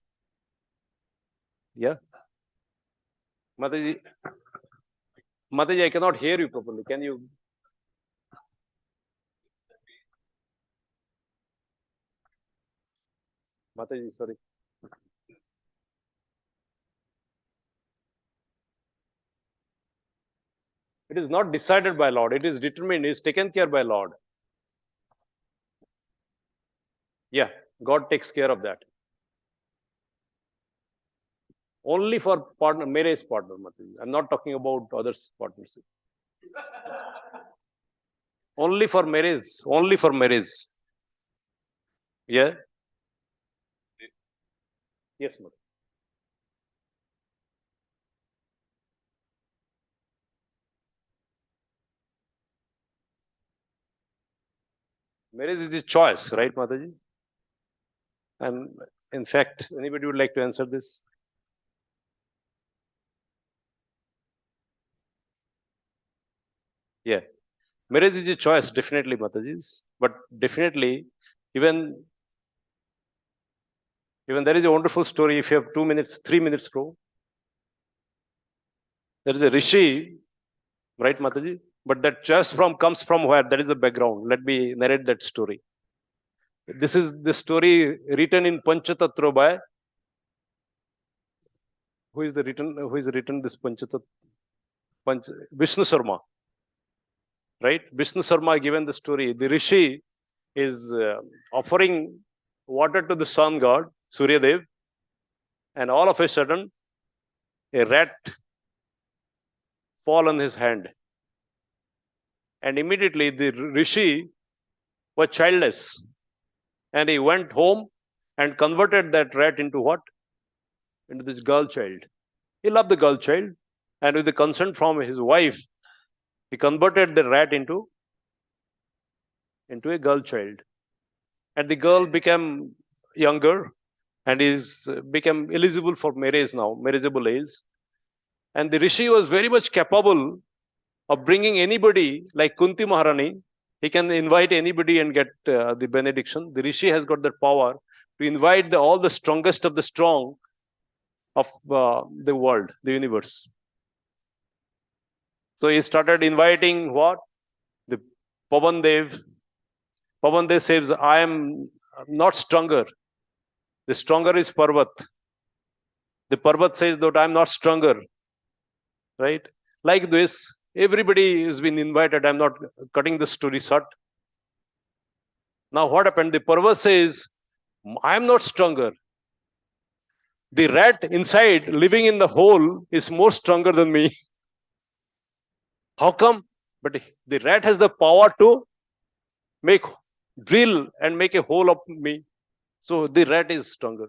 Yeah. Mataji, I cannot hear you properly. Can you? Mataji, sorry. It is not decided by Lord. It is determined. It is taken care by Lord. Yeah, God takes care of that. Only for partner, marriage partner, Mataji. I'm not talking about others' partnership. Only for marriage. Only for marriage. Yeah. Yes, Mataji. Marriage is a choice, right, Mataji? And in fact, anybody would like to answer this? Yeah. Marriage is a choice, definitely, Mataji. But definitely, even there is a wonderful story. If you have 2 minutes, 3 minutes, bro. There is a Rishi, right, Mataji? But that choice comes from where? That is the background. Let me narrate that story. This is the story written in Panchatattva by who is written this Vishnu Sharma, right? Vishnu Sharma given the story. The Rishi is offering water to the sun god, Surya Dev, and all of a sudden, a rat fall on his hand. And immediately the Rishi was childless. And he went home and converted that rat into what? Into this girl child. He loved the girl child. And with the consent from his wife, he converted the rat into a girl child. And the girl became younger and became eligible for marriage now, marriageable age. And the Rishi was very much capable of bringing anybody like Kunti Maharani. He can invite anybody and get the benediction. The Rishi has got that power to invite all the strongest of the strong of the world, the universe. So he started inviting what? The Pavan Dev. Pavan Dev says, I am not stronger. The stronger is Parvat. The Parvat says that I am not stronger. Right? Like this, everybody has been invited. I'm not cutting the story short. Now what happened? The Parvat says, I am not stronger. The rat inside, living in the hole, is more stronger than me. How come? But the rat has the power to drill and make a hole of me. So the rat is stronger.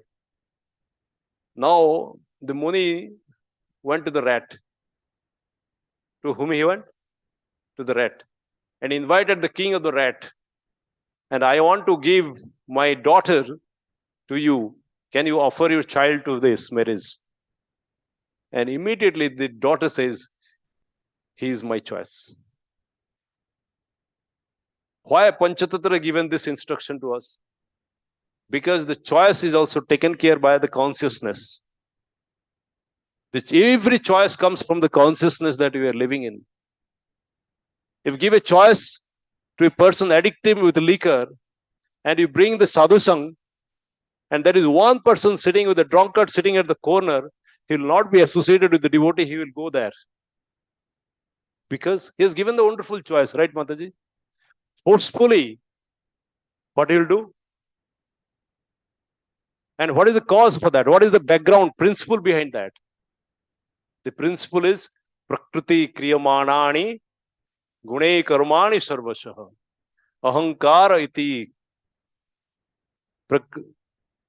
Now the Muni went to the rat. To whom he went? To the rat. And invited the king of the rat. And I want to give my daughter to you. Can you offer your child to this marriage? And immediately the daughter says, he is my choice. Why Panchatattva given this instruction to us? Because the choice is also taken care by the consciousness. Every choice comes from the consciousness that we are living in. If you give a choice to a person addicted with liquor, and you bring the sadhu sang, and there is one person sitting with a drunkard sitting at the corner, he will not be associated with the devotee, he will go there. Because he has given the wonderful choice, right, Mataji? Forcefully, what he will do? And what is the cause for that? What is the background principle behind that? The principle is Prakriti Kriyamanani Gune Karmani Sarvashaha Ahankara iti.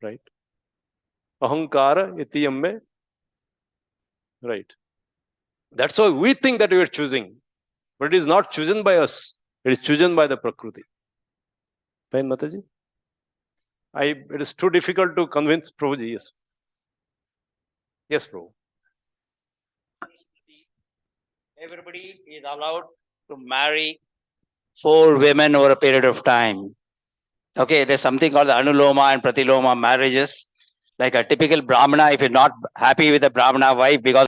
Right? Ahankara iti amme. Right. That's why we think that we are choosing. But it is not chosen by us. It is chosen by the Prakriti. Fine, Mataji? It is too difficult to convince Prabhuji. Yes. Yes, Prabhu. Everybody is allowed to marry 4 women over a period of time. Okay, there's something called the Anuloma and Pratiloma marriages. Like a typical Brahmana, if you're not happy with the Brahmana wife because